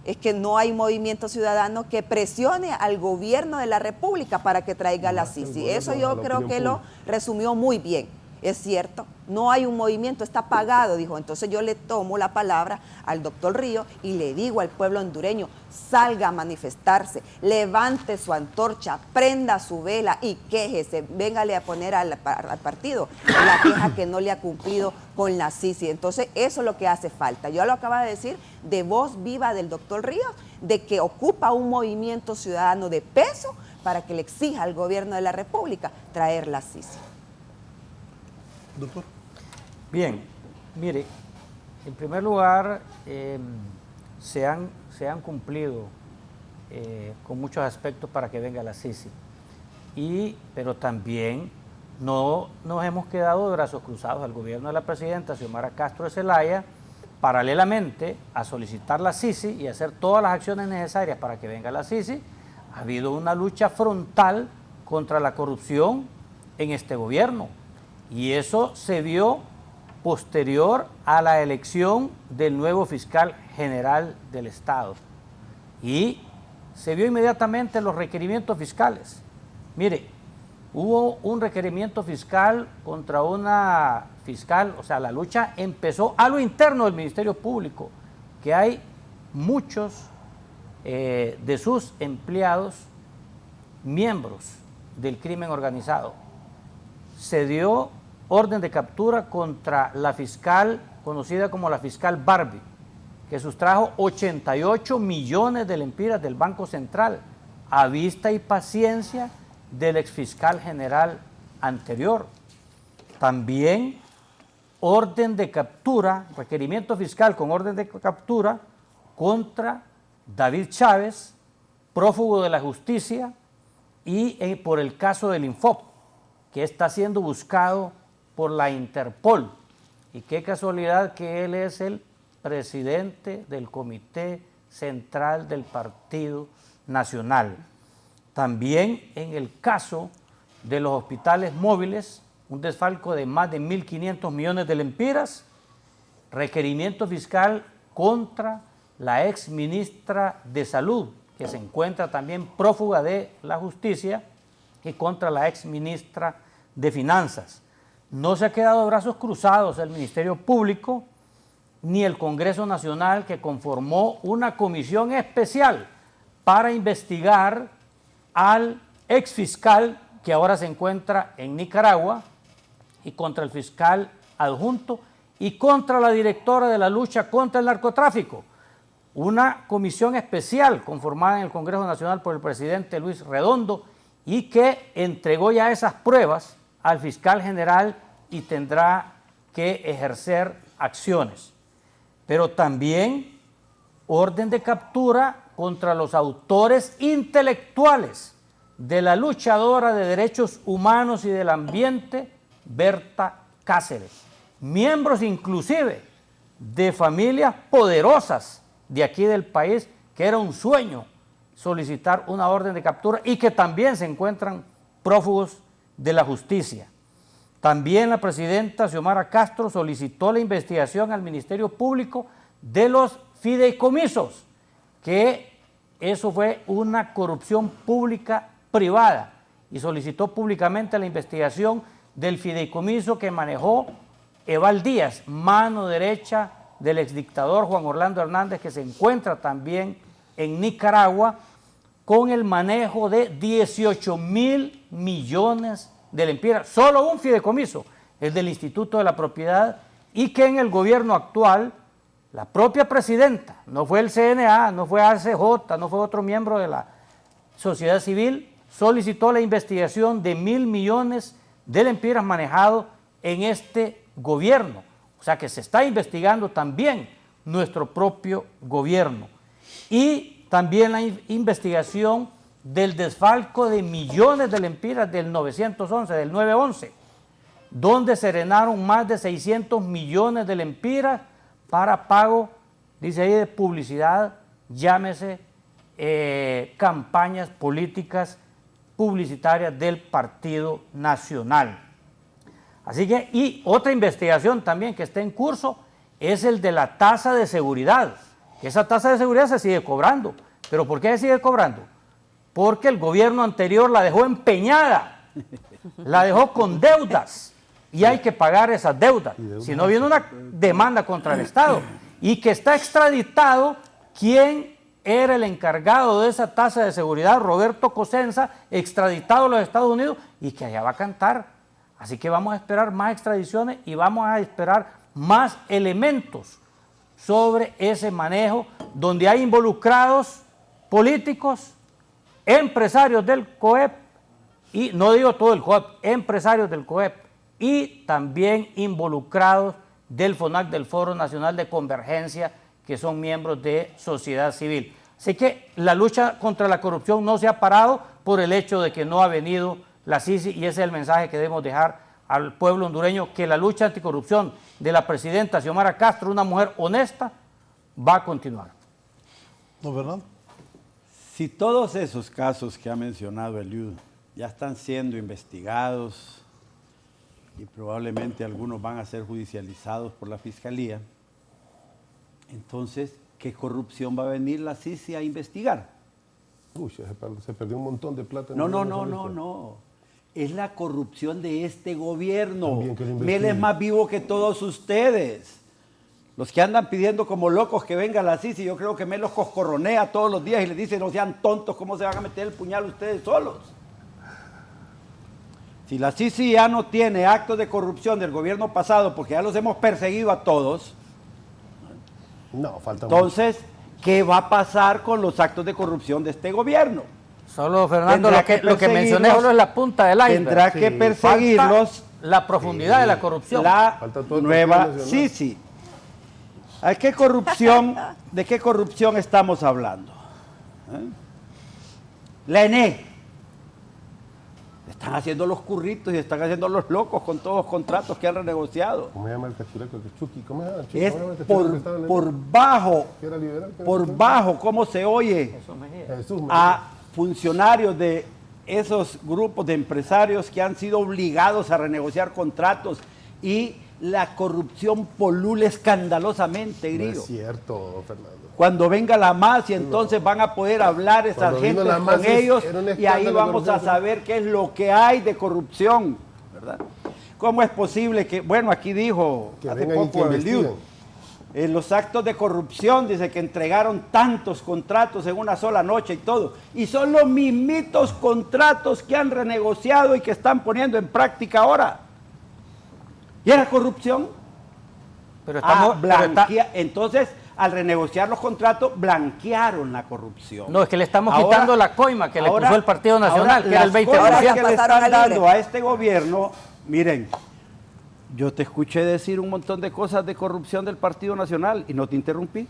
es que no hay movimiento ciudadano que presione al gobierno de la República para que traiga la CICI. Eso yo creo que lo resumió muy bien. Es cierto, no hay un movimiento, está pagado, dijo. Entonces yo le tomo la palabra al doctor Río y le digo al pueblo hondureño, salga a manifestarse, levante su antorcha, prenda su vela y quéjese, véngale a poner al partido la queja que no le ha cumplido con la CICI. Entonces eso es lo que hace falta. Yo lo acabo de decir de voz viva del doctor Río, de que ocupa un movimiento ciudadano de peso para que le exija al gobierno de la República traer la CICI. Doctor. Bien, mire, en primer lugar, se han cumplido con muchos aspectos para que venga la CICI, pero también no nos hemos quedado de brazos cruzados. Al gobierno de la presidenta Xiomara Castro de Zelaya, paralelamente a solicitar la CICI y hacer todas las acciones necesarias para que venga la CICI, ha habido una lucha frontal contra la corrupción en este gobierno. Y eso se vio posterior a la elección del nuevo fiscal general del Estado. Y se vio inmediatamente los requerimientos fiscales. Mire, hubo un requerimiento fiscal contra una fiscal, o sea, la lucha empezó a lo interno del Ministerio Público, que hay muchos de sus empleados miembros del crimen organizado. Se dio orden de captura contra la fiscal, conocida como la fiscal Barbie, que sustrajo 88 millones de lempiras del Banco Central, a vista y paciencia del exfiscal general anterior. También orden de captura, requerimiento fiscal con orden de captura contra David Chávez, prófugo de la justicia, y por el caso del Infop, que está siendo buscado por la Interpol. Y qué casualidad que él es el presidente del Comité Central del Partido Nacional. También en el caso de los hospitales móviles, un desfalco de más de 1.500 millones de lempiras, requerimiento fiscal contra la ex ministra de Salud, que se encuentra también prófuga de la justicia, y contra la ex ministra de Finanzas. No se ha quedado de brazos cruzados el Ministerio Público ni el Congreso Nacional, que conformó una comisión especial para investigar al exfiscal que ahora se encuentra en Nicaragua, y contra el fiscal adjunto y contra la directora de la lucha contra el narcotráfico. Una comisión especial conformada en el Congreso Nacional por el presidente Luis Redondo, y que entregó ya esas pruebas al fiscal general y tendrá que ejercer acciones. Pero también orden de captura contra los autores intelectuales de la luchadora de derechos humanos y del ambiente, Berta Cáceres, miembros inclusive de familias poderosas de aquí del país, que era un sueño solicitar una orden de captura, y que también se encuentran prófugos de la justicia. También la presidenta Xiomara Castro solicitó la investigación al Ministerio Público de los fideicomisos, que eso fue una corrupción pública privada, y solicitó públicamente la investigación del fideicomiso que manejó Eval Díaz, mano derecha del exdictador Juan Orlando Hernández, que se encuentra también en Nicaragua, con el manejo de 18.000 millones de lempiras, solo un fideicomiso, el del Instituto de la Propiedad, y que en el gobierno actual, la propia presidenta, no fue el CNA, no fue ACJ, no fue otro miembro de la sociedad civil, solicitó la investigación de 1.000 millones de lempiras manejados en este gobierno. O sea que se está investigando también nuestro propio gobierno. Y también la investigación del desfalco de millones de lempiras del 911, del 911. donde se drenaron más de 600 millones de lempiras para pago, dice ahí, de publicidad, llámese campañas políticas publicitarias del Partido Nacional. Así que, y otra investigación también que está en curso es el de la tasa de seguridad. Esa tasa de seguridad se sigue cobrando. ¿Pero por qué se sigue cobrando? Porque el gobierno anterior la dejó empeñada, la dejó con deudas y hay que pagar esas deudas. Si no, viene una demanda contra el Estado y que está extraditado quien era el encargado de esa tasa de seguridad, Roberto Cosenza, extraditado a los Estados Unidos y que allá va a cantar. Así que vamos a esperar más extradiciones y vamos a esperar más elementos sobre ese manejo donde hay involucrados políticos, empresarios del COEP, y no digo todo el COEP, empresarios del COEP, y también involucrados del FONAC, del Foro Nacional de Convergencia, que son miembros de sociedad civil. Así que la lucha contra la corrupción no se ha parado por el hecho de que no ha venido la CICI, y ese es el mensaje que debemos dejar al pueblo hondureño, que la lucha anticorrupción de la presidenta Xiomara Castro, una mujer honesta, va a continuar. ¿No, Fernando? Si todos esos casos que ha mencionado Eliud ya están siendo investigados y probablemente algunos van a ser judicializados por la Fiscalía, entonces, ¿qué corrupción va a venir la CICI a investigar? Uy, se perdió un montón de plata. No. Es la corrupción de este gobierno. Él es más vivo que todos ustedes. Los que andan pidiendo como locos que venga la CICI, yo creo que Mel los coscorronea todos los días y les dice, no sean tontos, ¿cómo se van a meter el puñal ustedes solos? Si la CICI ya no tiene actos de corrupción del gobierno pasado, porque ya los hemos perseguido a todos, entonces, ¿qué va a pasar con los actos de corrupción de este gobierno? Solo, Fernando, lo que mencioné solo es la punta del iceberg. Tendrá que perseguirlos. Falta la profundidad de la corrupción. La nueva CICI. ¿De qué corrupción estamos hablando? La ENE. Están haciendo los curritos y están haciendo los locos con todos los contratos que han renegociado. ¿Cómo se llama el cachureco? ¿Cómo se llama? Es por bajo cómo se oye a funcionarios de esos grupos de empresarios que han sido obligados a renegociar contratos, y la corrupción polula escandalosamente, Grillo. No es cierto, Fernando. Cuando venga la MAS y entonces van a poder hablar esas gentes con ellos y ahí vamos a saber qué es lo que hay de corrupción, ¿verdad? ¿Cómo es posible que, bueno, aquí dijo hace poco Eliud, los actos de corrupción, dice que entregaron tantos contratos en una sola noche y todo, y son los mismitos contratos que han renegociado y que están poniendo en práctica ahora? ¿Y era corrupción? Entonces, al renegociar los contratos, blanquearon la corrupción. No, es que le estamos quitando la coima que le puso el Partido Nacional, que era el 20%. Que le están dando a este gobierno, miren, yo te escuché decir un montón de cosas de corrupción del Partido Nacional y no te interrumpí.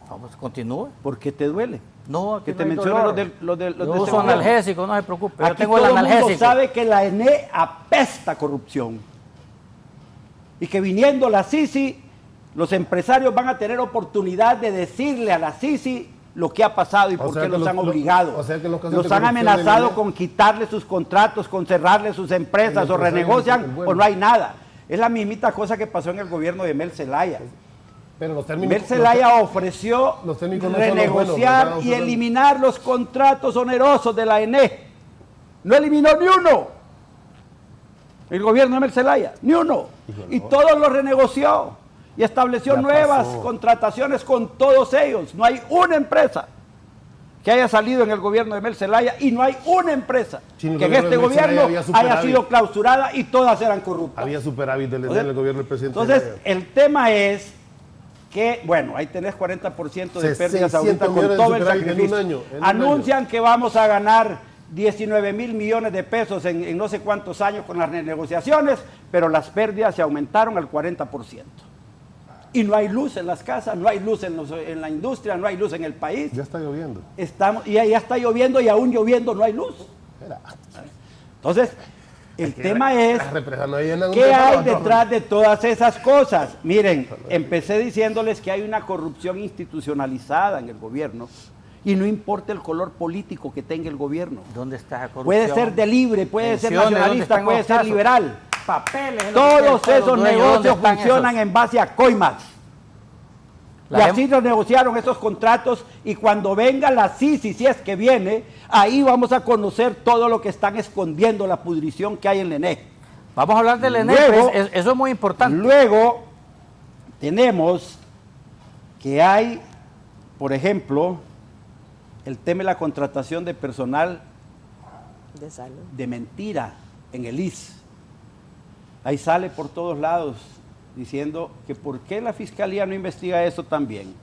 Vamos, continúe. ¿Por qué te duele? No, que te menciono los de yo uso analgésico, no se preocupe. Aquí todo el mundo sabe que la ENE apesta corrupción. Y que viniendo la CICI, los empresarios van a tener oportunidad de decirle a la CICI lo que ha pasado y por qué los han obligado. Los han amenazado con quitarle sus contratos, con cerrarle sus empresas, o renegocian o no hay nada. Es la mismita cosa que pasó en el gobierno de Mel Zelaya. Pero Mel Zelaya ofreció renegociar y eliminar los contratos onerosos de la ENE. No eliminó ni uno. El gobierno de Mel Zelaya, ni uno. Y todos los renegoció y estableció nuevas contrataciones con todos ellos. No hay una empresa que haya salido en el gobierno de Mel Zelaya, y no hay una empresa que en este gobierno haya sido clausurada, y todas eran corruptas. Había superávit del gobierno del presidente. Entonces, el tema es que, bueno, ahí tenés 40% de pérdidas ahorita con todo el sacrificio. Anuncian que vamos a ganar 19,000 millones de pesos en no sé cuántos años con las renegociaciones, pero las pérdidas se aumentaron al 40%. Y no hay luz en las casas, no hay luz en la industria, no hay luz en el país. Ya está lloviendo. Ya está lloviendo, y aún lloviendo no hay luz. Entonces, El tema es, las represas no llenan un ¿qué hay desbarro, detrás de todas esas cosas? Miren, empecé diciéndoles que hay una corrupción institucionalizada en el gobierno y no importa el color político que tenga el gobierno. ¿Dónde está esa corrupción? Puede ser de libre, puede ser Menciones, ¿dónde nacionalista, están puede los ser casos? liberal. Papeles. es lo que Todos quieren esos los dueños, ¿dónde negocios están funcionan esos? en base a coimas. Y La así nos negociaron esos contratos y cuando venga la CICI, si es que viene, ahí vamos a conocer todo lo que están escondiendo, la pudrición que hay en el ENE. Vamos a hablar del ENE, Luego- eso es muy importante. Luego tenemos que hay, por ejemplo, el tema de la contratación de personal De salud. de mentira en el IS. Ahí sale por todos lados diciendo que por qué la fiscalía no investiga eso también.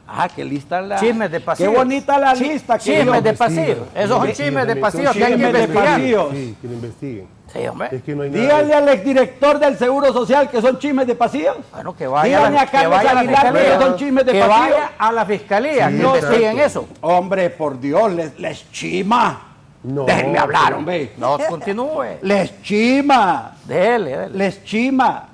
Ah, qué lista la... Chismes de pasillos. Qué bonita la lista. que Chismes ellos- de pasillos. Esos son Sí, chismes de también pasillos son que hay que chismes de investigar. pasillos. Sí, que lo investiguen. Sí, hombre. Es que no hay nada. Díganle al exdirector del Seguro Social que son chismes de pasillos. Bueno, que vaya Díganle a Carlos la Aguilar que fiscalía. son chismes de Que pasillos. vaya a la fiscalía, Sí, que investiguen exacto. eso. Hombre, por Dios, les chima. No, Déjenme hablar, hombre. No, continúe. Les chima. Dele. Les chima.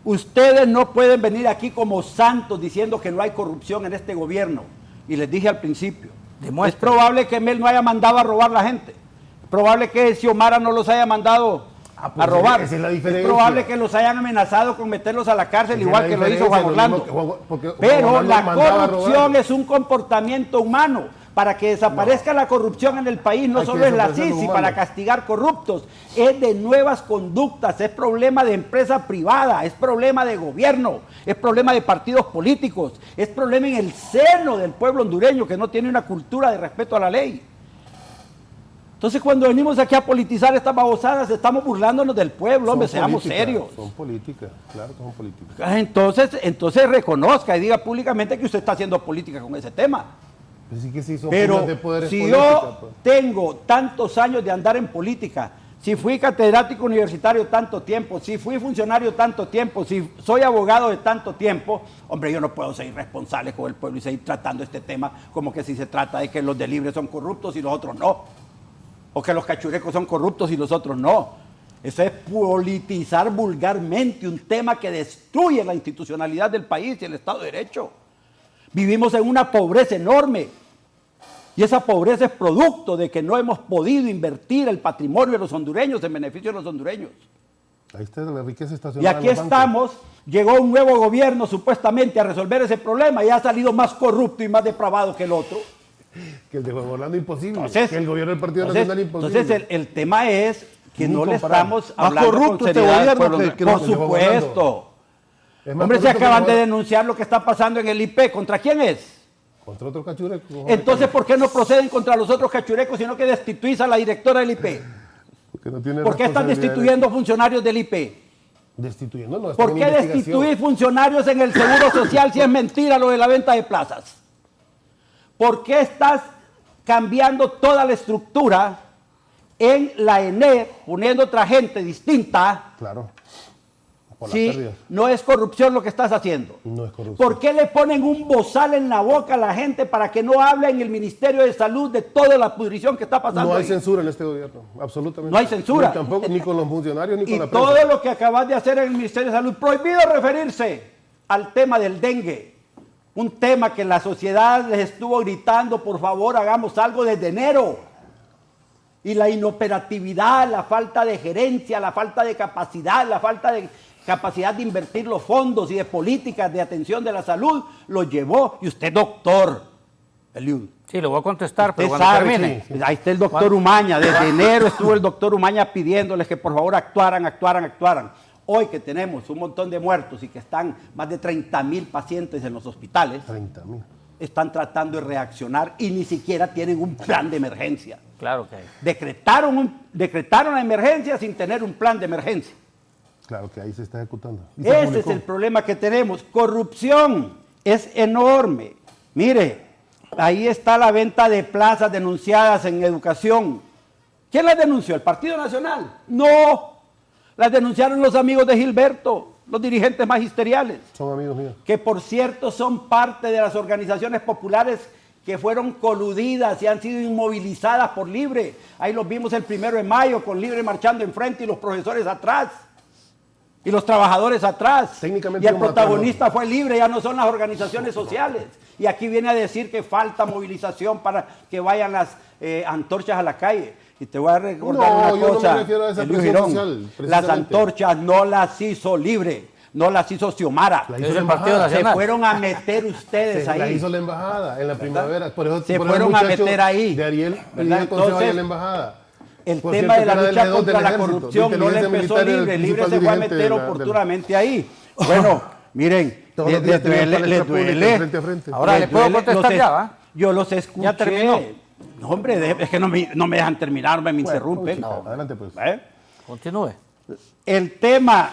Ustedes no pueden venir aquí como santos diciendo que no hay corrupción en este gobierno. Y les dije al principio, Demuestre. es probable que Mel no haya mandado a robar la gente. Es probable que Xiomara no los haya mandado pues a robar. esa es la diferencia. probable que los hayan amenazado con meterlos a la cárcel, Esa es igual la que lo hizo diferencia, Juan lo Orlando. mismo que porque Juan Pero Orlando la mandaba a corrupción robar. es un comportamiento humano. Para que desaparezca la corrupción en el país no Hay que solo es la desaparecer lo CICI humano. para castigar corruptos, es de nuevas conductas, es problema de empresa privada, es problema de gobierno, es problema de partidos políticos, es problema en el seno del pueblo hondureño que no tiene una cultura de respeto a la ley. Entonces cuando venimos aquí a politizar estas babosadas estamos burlándonos del pueblo, hombre, Son seamos políticas, serios. Son políticas, claro que son políticas. Entonces reconozca y diga públicamente que usted está haciendo política con ese tema. Pues sí que sí, son Pero formas de poder si política, yo pues. tengo tantos años de andar en política, si fui catedrático universitario tanto tiempo, si fui funcionario tanto tiempo, si soy abogado de tanto tiempo, hombre, yo no puedo ser irresponsable con el pueblo y seguir tratando este tema como que si se trata de que los de Libre son corruptos y los otros no. O que los cachurecos son corruptos y los otros no. Eso es politizar vulgarmente un tema que destruye la institucionalidad del país y el Estado de Derecho. Vivimos en una pobreza enorme. Y esa pobreza es producto de que no hemos podido invertir el patrimonio de los hondureños en beneficio de los hondureños. Ahí está la riqueza Y estacionada. aquí en los bancos. estamos, llegó un nuevo gobierno supuestamente a resolver ese problema y ha salido más corrupto y más depravado que el otro. Que el de Juan Orlando imposible. Entonces, que el gobierno del Partido entonces, Nacional imposible. entonces el tema es que no le Incomparable. estamos Más hablando corrupto con este seriedad al gobierno pueblo. que Por el de Juan Orlando. supuesto. Es más Hombre, se corrupto que acaban de Juan- denunciar lo que está pasando en el IP. ¿Contra quién es? Contra otro cachureco. Entonces, ¿por qué no proceden contra los otros cachurecos, sino que destituís a la directora del IP? Porque no tiene ¿Por qué están responsabilidades. destituyendo funcionarios del IP? Destituyendo, no. está ¿Por en qué investigación. destituir funcionarios en el Seguro Social si es mentira lo de la venta de plazas? ¿Por qué estás cambiando toda la estructura en la ENE, poniendo otra gente distinta? Claro. Por las Si pérdidas. no es corrupción lo que estás haciendo. No es corrupción. ¿Por qué le ponen un bozal en la boca a la gente para que no hable en el Ministerio de Salud de toda la pudrición que está pasando? No hay ahí? censura en este gobierno, absolutamente. No hay censura. Ni tampoco, ni con los funcionarios, ni con Y la todo prensa. lo que acabas de hacer en el Ministerio de Salud, prohibido referirse al tema del dengue. Un tema que la sociedad les estuvo gritando, por favor, hagamos algo desde enero. Y la inoperatividad, la falta de gerencia, la falta de capacidad, la falta de capacidad de invertir los fondos y de políticas de atención de la salud, lo llevó. Y usted, doctor Eliud, Sí, lo voy a contestar, pero usted cuando sabe, termine. sí. Ahí está el doctor Umaña. Desde enero estuvo el doctor Umaña pidiéndoles que por favor actuaran. Hoy que tenemos un montón de muertos y que están más de 30,000 pacientes en los hospitales, 30,000. están tratando de reaccionar y ni siquiera tienen un plan de emergencia. Claro que hay. Decretaron la emergencia sin tener un plan de emergencia. Claro que ahí se está ejecutando. Y se Ese es publicó. el problema que tenemos. Corrupción es enorme. Mire, ahí está la venta de plazas denunciadas en educación. ¿Quién las denunció? ¿El Partido Nacional? No. Las denunciaron los amigos de Gilberto, los dirigentes magisteriales, Son amigos míos. que por cierto son parte de las organizaciones populares que fueron coludidas y han sido inmovilizadas por Libre. Ahí los vimos el 1 de mayo con Libre marchando enfrente y los profesores atrás. Y los trabajadores atrás. Técnicamente y el lo mataron. protagonista fue Libre, ya no son las organizaciones sociales. Y aquí viene a decir que falta movilización para que vayan las antorchas a la calle. Y te voy a recordar una cosa. Yo no me refiero a esa Elio presión Girón, social, las antorchas no las hizo Libre, no las hizo Xiomara. La hizo la embajada. Se fueron a meter ustedes ahí. La hizo la embajada en la primavera. Por eso, se fueron a meter ahí. De Ariel, ¿verdad? Entonces, a la embajada. El tema de la lucha contra la corrupción no le empezó Libre. Libre se fue a meter oportunamente ahí. Bueno, miren, les duele. Ahora le puedo contestar ya, ¿va? Yo los escuché. Ya terminó. No, hombre, es que no me dejan terminar, me interrumpen. No. Adelante, pues. Continúe. El tema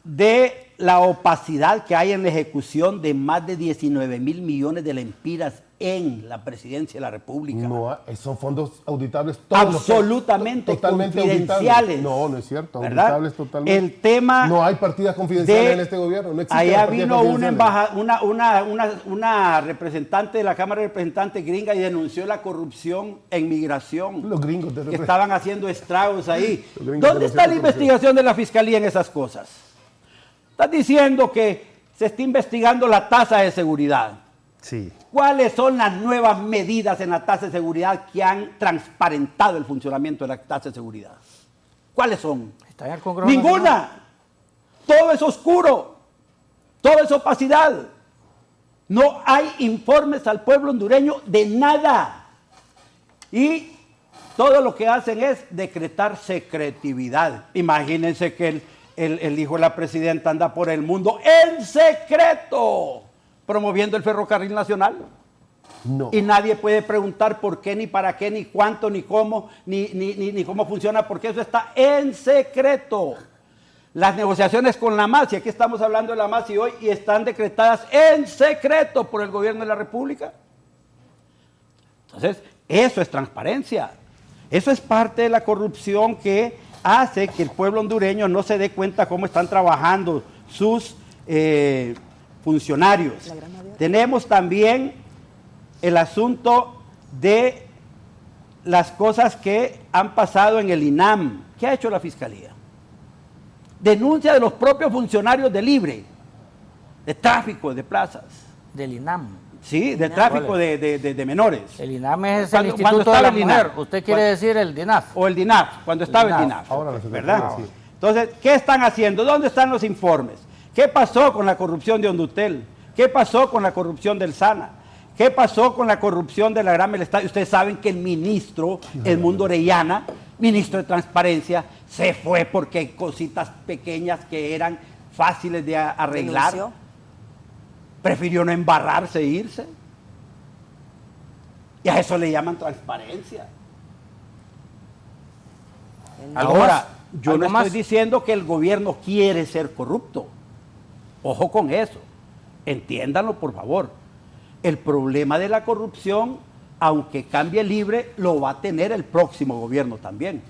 de la opacidad que hay en la ejecución de más de 19 mil millones de lempiras en la presidencia de la República. No, son fondos auditables todos. Absolutamente totalmente confidenciales. No es cierto, ¿verdad? auditables totalmente. El tema no hay partidas confidenciales en este gobierno. No existe allá vino una representante de la Cámara de Representantes gringa y denunció la corrupción en migración. Los gringos que estaban haciendo estragos ahí. ¿Dónde está la investigación de la Fiscalía en esas cosas? Estás diciendo que se está investigando la tasa de seguridad. Sí. ¿Cuáles son las nuevas medidas en la tasa de seguridad que han transparentado el funcionamiento de la tasa de seguridad? ¿Cuáles son? Ninguna. Todo es oscuro. Todo es opacidad. No hay informes al pueblo hondureño de nada. Y todo lo que hacen es decretar secretividad. Imagínense que el hijo de la presidenta anda por el mundo en secreto, promoviendo el ferrocarril nacional. No. Y nadie puede preguntar por qué, ni para qué, ni cuánto, ni cómo, ni cómo funciona, porque eso está en secreto. Las negociaciones con la MAS, y aquí estamos hablando de la MAS y hoy, y están decretadas en secreto por el gobierno de la República. Entonces, eso es transparencia. Eso es parte de la corrupción que hace que el pueblo hondureño no se dé cuenta cómo están trabajando sus funcionarios. Tenemos también el asunto de las cosas que han pasado en el INAM. ¿Qué ha hecho la Fiscalía? Denuncia de los propios funcionarios de Libre, de tráfico de plazas. Del INAM. Sí, de tráfico de menores. El INAM es el Instituto de la Mujer. ¿Usted quiere decir el DINAF? O el DINAF, cuando estaba el DINAF. Ahora ¿verdad? Sí. Entonces, ¿qué están haciendo? ¿Dónde están los informes? ¿Qué pasó con la corrupción de Hondutel? ¿Qué pasó con la corrupción del SANA? ¿Qué pasó con la corrupción de la Gran Melestadio? Ustedes saben que el ministro, Edmundo Orellana, ministro de Transparencia, se fue porque hay cositas pequeñas que eran fáciles de arreglar. ¿Denunció? Prefirió no embarrarse e irse. Y a eso le llaman transparencia. Ahora, yo no estoy diciendo que el gobierno quiere ser corrupto. Ojo con eso. Entiéndanlo, por favor. El problema de la corrupción, aunque cambie Libre, lo va a tener el próximo gobierno también.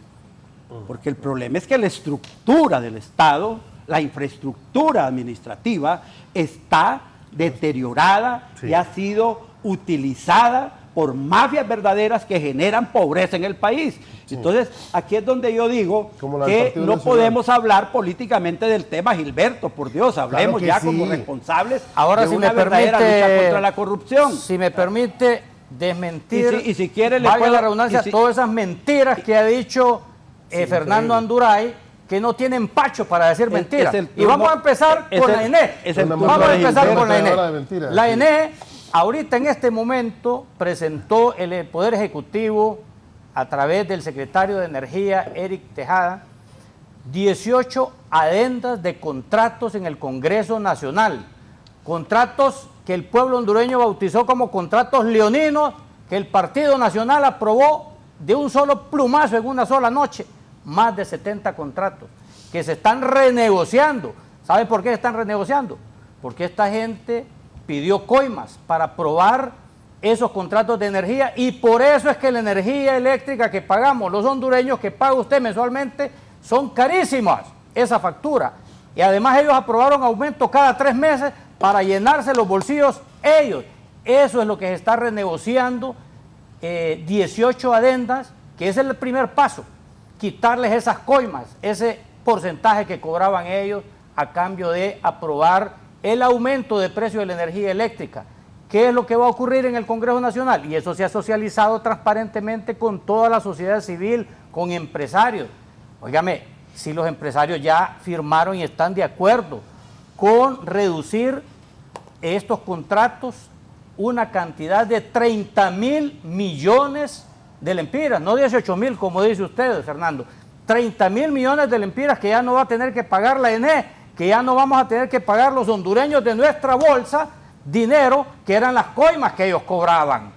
Porque el problema es que la estructura del Estado, la infraestructura administrativa, está deteriorada y ha sido utilizada por mafias verdaderas que generan pobreza en el país. Sí. Entonces, aquí es donde yo digo que no podemos hablar políticamente del tema, Gilberto, por Dios, hablemos ya como responsables de una verdadera lucha contra la corrupción. Si me permite desmentir, y si quiere, valga la redundancia, todas esas mentiras que ha dicho Fernando Anduray, que no tiene empacho para decir mentiras. Y vamos a empezar con la ENE. Vamos a empezar con la ENE. La ENE, ahorita en este momento, presentó el Poder Ejecutivo, a través del secretario de Energía, Eric Tejada, 18 adendas de contratos en el Congreso Nacional. Contratos que el pueblo hondureño bautizó como contratos leoninos, que el Partido Nacional aprobó de un solo plumazo en una sola noche. Más de 70 contratos que se están renegociando. ¿Saben por qué se están renegociando? Porque esta gente pidió coimas para aprobar esos contratos de energía, y por eso es que la energía eléctrica que pagamos los hondureños, que paga usted mensualmente, son carísimas esa factura. Y además ellos aprobaron aumentos cada 3 meses para llenarse los bolsillos ellos. Eso es lo que se está renegociando, 18 adendas, que ese es el primer paso, quitarles esas coimas, ese porcentaje que cobraban ellos a cambio de aprobar el aumento de precio de la energía eléctrica. ¿Qué es lo que va a ocurrir en el Congreso Nacional? Y eso se ha socializado transparentemente con toda la sociedad civil, con empresarios. Óigame, si los empresarios ya firmaron y están de acuerdo con reducir estos contratos una cantidad de 30.000 millones de lempiras, no 18.000 como dice usted, Fernando, 30.000 millones de lempiras que ya no va a tener que pagar la ENE, que ya no vamos a tener que pagar los hondureños de nuestra bolsa, dinero que eran las coimas que ellos cobraban.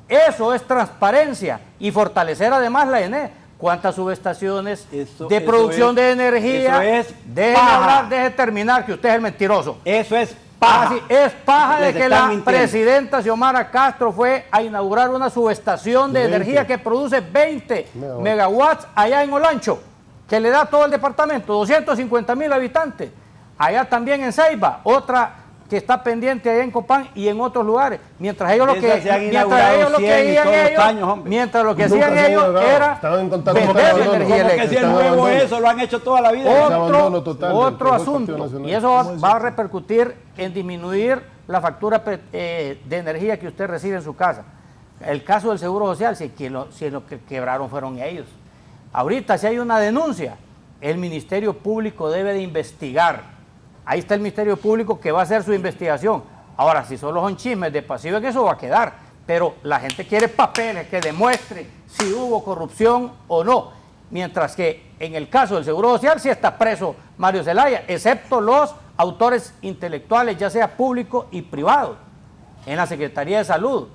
Eso es transparencia y fortalecer además la ENE. ¿Cuántas subestaciones de producción de energía? Eso es deje hablar, deje terminar, que usted es el mentiroso. Eso es paja. Es paja de que la mintiendo. presidenta Xiomara Castro fue a inaugurar una subestación de energía que produce 20 megawatts allá en Olancho, que le da a todo el departamento, 250.000 habitantes. Allá también en Ceiba, otra que está pendiente allá en Copán y en otros lugares. Mientras ellos lo que hacían ellos era vender energía eléctrica. Si es nuevo eso, lo han hecho toda la vida. Otro asunto, y eso va a repercutir en disminuir la factura de energía que usted recibe en su casa. El caso del Seguro Social, si lo que quebraron fueron ellos. Ahorita, si hay una denuncia, el Ministerio Público debe de investigar. Ahí está el Ministerio Público que va a hacer su investigación. Ahora, si solo son chismes de pasivo, en eso va a quedar. Pero la gente quiere papeles que demuestren si hubo corrupción o no. Mientras que en el caso del Seguro Social sí está preso Mario Zelaya, excepto los autores intelectuales, ya sea públicos y privados. En la Secretaría de Salud,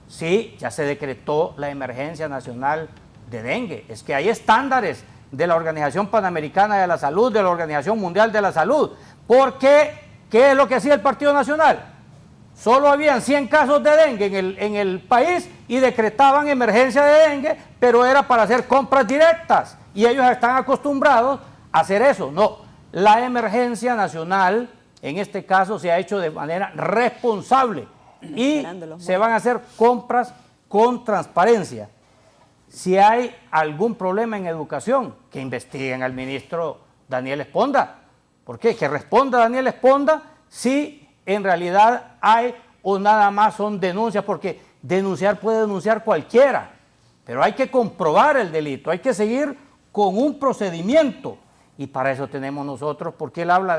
sí, ya se decretó la emergencia nacional de dengue. Es que hay estándares de la Organización Panamericana de la Salud, de la Organización Mundial de la Salud. ¿Por qué? ¿Qué es lo que hacía el Partido Nacional? Solo habían 100 casos de dengue en el país y decretaban emergencia de dengue, pero era para hacer compras directas. Y ellos están acostumbrados a hacer eso. No, la emergencia nacional, en este caso, se ha hecho de manera responsable y se van a hacer compras con transparencia. Si hay algún problema en educación, que investiguen al ministro Daniel Esponda. ¿Por qué? Que responda Daniel Esponda si en realidad hay o nada más son denuncias, porque denunciar puede denunciar cualquiera, pero hay que comprobar el delito, hay que seguir con un procedimiento y para eso tenemos nosotros, porque él habla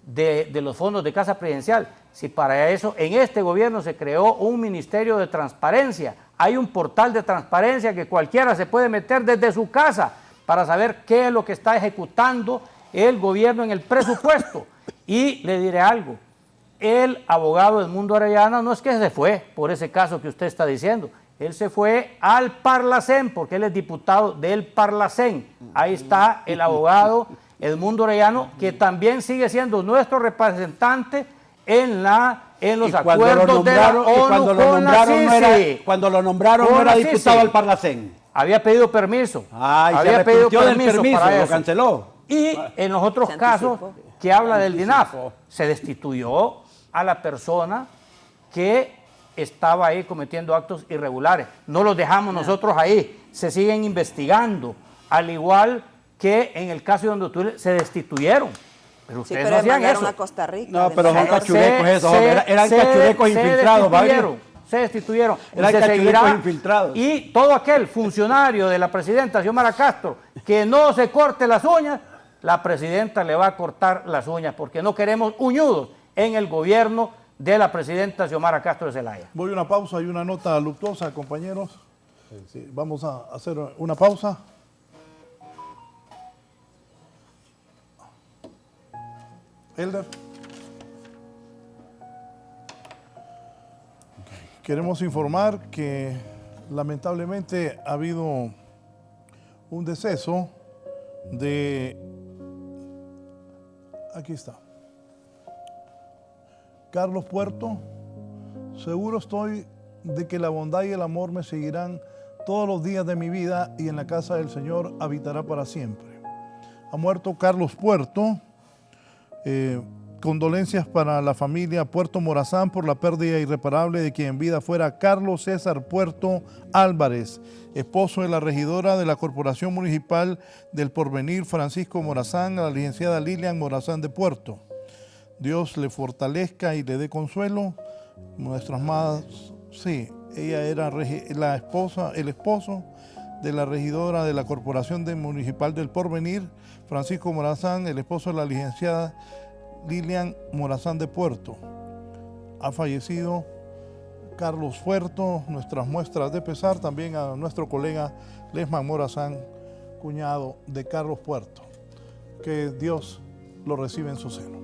de los fondos de casa presidencial. Si para eso en este gobierno se creó un ministerio de transparencia, hay un portal de transparencia que cualquiera se puede meter desde su casa para saber qué es lo que está ejecutando el gobierno en el presupuesto. Y le diré algo, el abogado Edmundo Orellana no es que se fue por ese caso que usted está diciendo, él se fue al Parlacén porque él es diputado del Parlacén. Ahí está el abogado Edmundo Orellana, que también sigue siendo nuestro representante en los acuerdos de la ONU con la Sisi. Cuando lo nombraron no era diputado al Parlacén. Había pedido permiso. Había pedido permiso para eso. Lo canceló. Y en los otros casos que habla del DINAF, se destituyó a la persona que estaba ahí cometiendo actos irregulares. No los dejamos nosotros ahí, se siguen investigando, al igual que en el caso de Honduras se destituyeron. Pero ustedes no hacían eso. A Costa Rica, no, pero son cachurecos esos, eran cachurecos infiltrados. Se destituyeron, se seguirá, infiltrados. Y todo aquel funcionario de la presidenta Xiomara Castro que no se corte las uñas, la presidenta le va a cortar las uñas, porque no queremos uñudos en el gobierno de la presidenta Xiomara Castro de Zelaya. Voy a una pausa y una nota luctuosa, compañeros. Sí, vamos a hacer una pausa. Elder. Queremos informar que lamentablemente ha habido un deceso de... Aquí está. Carlos Puerto, seguro estoy de que la bondad y el amor me seguirán todos los días de mi vida y en la casa del Señor habitará para siempre. Ha muerto Carlos Puerto, Condolencias para la familia Puerto Morazán por la pérdida irreparable de quien en vida fuera Carlos César Puerto Álvarez, esposo de la regidora de la Corporación Municipal del Porvenir, Francisco Morazán, a la licenciada Lilian Morazán de Puerto. Dios le fortalezca y le dé consuelo. Nuestras más, sí, ella era la esposa, el esposo de la regidora de la Corporación Municipal del Porvenir, Francisco Morazán, el esposo de la licenciada Lilian Morazán de Puerto. Ha fallecido Carlos Puerto. Nuestras muestras de pesar también a nuestro colega Lesman Morazán, cuñado de Carlos Puerto. Que Dios lo reciba en su seno.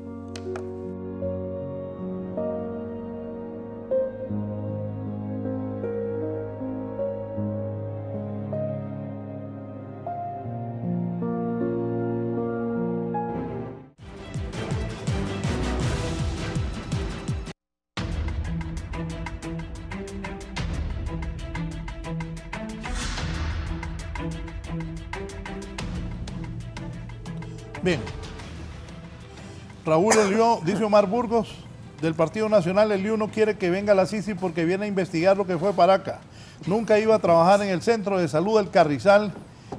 Bien, Raúl Elió, dice Omar Burgos, del Partido Nacional, Elió no quiere que venga la Sisi porque viene a investigar lo que fue Paraca. Nunca iba a trabajar en el Centro de Salud del Carrizal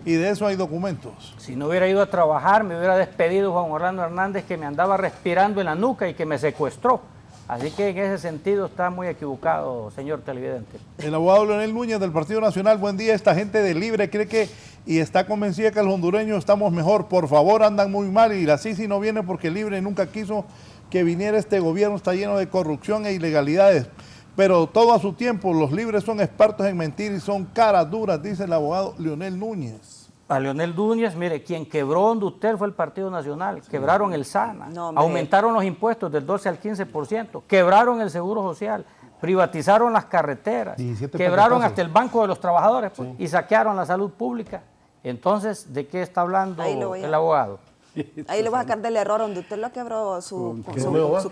y de eso hay documentos. Si no hubiera ido a trabajar, me hubiera despedido Juan Orlando Hernández, que me andaba respirando en la nuca y que me secuestró. Así que en ese sentido está muy equivocado, señor televidente. El abogado Leonel Núñez del Partido Nacional, buen día. Esta gente de Libre cree que y está convencida que los hondureños estamos mejor. Por favor, andan muy mal y la Sisi no viene porque Libre nunca quiso que viniera este gobierno. Está lleno de corrupción e ilegalidades. Pero todo a su tiempo, los Libres son expertos en mentir y son caras duras, dice el abogado Leonel Núñez. A Leonel Núñez, mire, quien quebró Hondutel fue el Partido Nacional. Sí. Quebraron el SANA, aumentaron los impuestos del 12 al 15%, quebraron el Seguro Social, privatizaron las carreteras, quebraron hasta el Banco de los Trabajadores pues, y saquearon la salud pública. Entonces, ¿de qué está hablando el abogado? Ahí le voy a sacar del error donde usted lo quebró su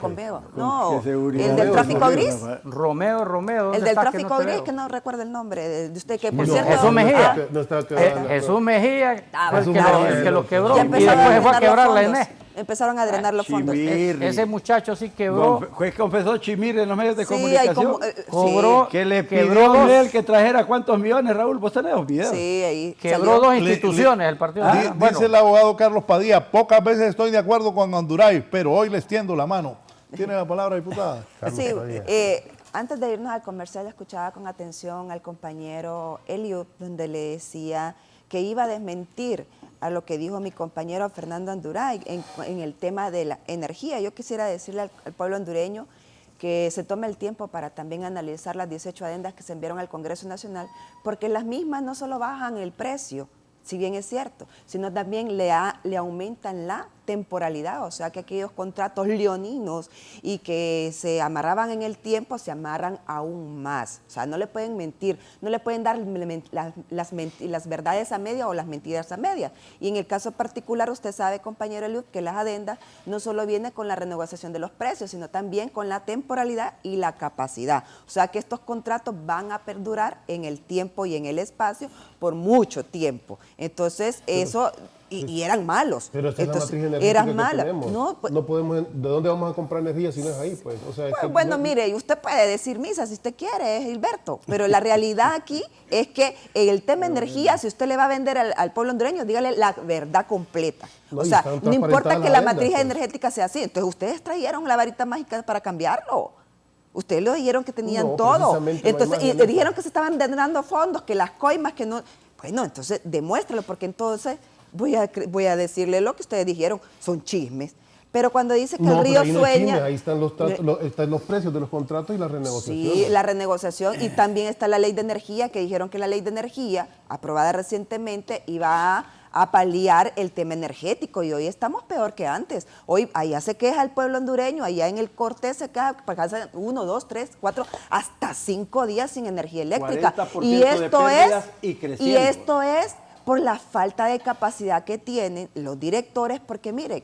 conveo. No, el del tráfico gris. Romeo. El del tráfico gris, que no recuerdo el nombre de usted, que por cierto... Jesús Mejía. Jesús Mejía fue el que lo quebró y después se fue a quebrar la ENE. Empezaron a drenar los fondos. Ese muchacho sí quebró. Juez confesó Chimir en los medios de comunicación. Cobró, que le pidió a él que trajera cuántos millones, Raúl. Vos tenés los videos. Sí, ahí quebró dos instituciones el partido. Dice el abogado Carlos Padilla, pocas veces estoy de acuerdo con Honduray, pero hoy les tiendo la mano. ¿Tiene la palabra, diputada? Sí, antes de irnos al comercial, escuchaba con atención al compañero Eliud, donde le decía que iba a desmentir a lo que dijo mi compañero Fernando Anduray en el tema de la energía. Yo quisiera decirle al pueblo hondureño que se tome el tiempo para también analizar las 18 adendas que se enviaron al Congreso Nacional, porque las mismas no solo bajan el precio, si bien es cierto, sino también le aumentan la temporalidad, o sea que aquellos contratos leoninos y que se amarraban en el tiempo, se amarran aún más. O sea, no le pueden mentir, no le pueden dar las verdades a media o las mentiras a media. Y en el caso particular, usted sabe, compañero Eliud, que las adendas no solo vienen con la renegociación de los precios, sino también con la temporalidad y la capacidad. O sea que estos contratos van a perdurar en el tiempo y en el espacio por mucho tiempo. Entonces, eso... Y eran malos. Pero esta es la matriz energética eran que malas. tenemos. No, pues, no podemos, ¿de dónde vamos a comprar energía si no es ahí? Pues, o sea, bueno, mire, usted puede decir misa si usted quiere, Gilberto, pero la realidad aquí es que el tema energía, si usted le va a vender al pueblo hondureño, dígale la verdad completa. O sea, no importa que la matriz energética sea así. Entonces, ustedes trajeron la varita mágica para cambiarlo. Ustedes lo dijeron que tenían todo. Entonces, y dijeron que se estaban dando fondos, que las coimas, que no... Bueno, entonces, demuéstralo, porque entonces... Voy a decirle lo que ustedes dijeron, son chismes. Pero cuando dice que el río sueña... Ahí están los precios de los contratos y la renegociación. Sí, la renegociación y también está la ley de energía, que dijeron que la ley de energía, aprobada recientemente, iba a paliar el tema energético y hoy estamos peor que antes. Hoy allá se queja el pueblo hondureño, allá en el Cortés se queja, pasa 1, 2, 3, 4, hasta 5 días sin energía eléctrica. Y esto es por la falta de capacidad que tienen los directores, porque mire,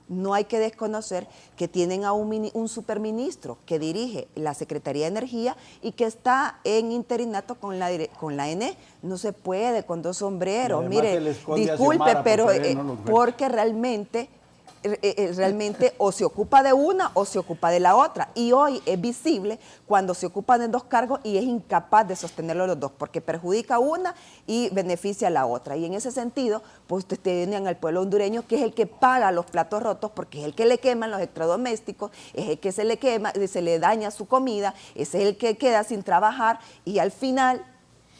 no hay que desconocer que tienen a un superministro que dirige la Secretaría de Energía y que está en interinato con la ENE. No se puede con dos sombreros. Mire, disculpe, pero porque realmente realmente o se ocupa de una o se ocupa de la otra. Y hoy es visible cuando se ocupan de dos cargos y es incapaz de sostenerlo los dos, porque perjudica a una y beneficia a la otra. Y en ese sentido, pues ustedes tienen al pueblo hondureño, que es el que paga los platos rotos, porque es el que le queman los electrodomésticos, es el que se le quema, se le daña su comida, es el que queda sin trabajar, y al final,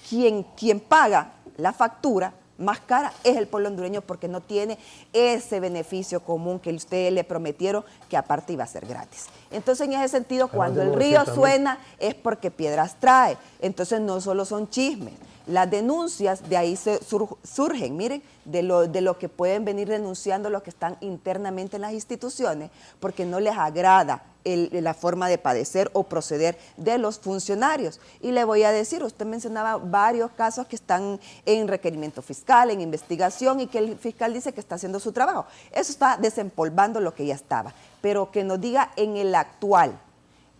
quien paga la factura más cara es el pueblo hondureño, porque no tiene ese beneficio común que ustedes le prometieron, que aparte iba a ser gratis. Entonces, en ese sentido, cuando el río suena es porque piedras trae. Entonces, no solo son chismes. Las denuncias de ahí surgen, miren, de lo que pueden venir denunciando los que están internamente en las instituciones, porque no les agrada la forma de padecer o proceder de los funcionarios. Y le voy a decir, usted mencionaba varios casos que están en requerimiento fiscal, en investigación, y que el fiscal dice que está haciendo su trabajo. Eso está desempolvando lo que ya estaba. Pero que nos diga en el actual,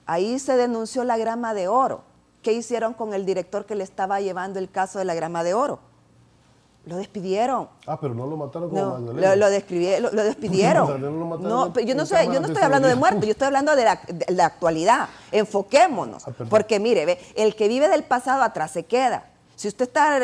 ahí se denunció la grama de oro. ¿Qué hicieron con el director que le estaba llevando el caso de la grama de oro? Lo despidieron. Pero no lo mataron como Magdalena. Lo despidieron. No, yo no estoy hablando de muerto, yo estoy hablando de la actualidad. Enfoquémonos. Porque mire, el que vive del pasado atrás se queda. Si usted está,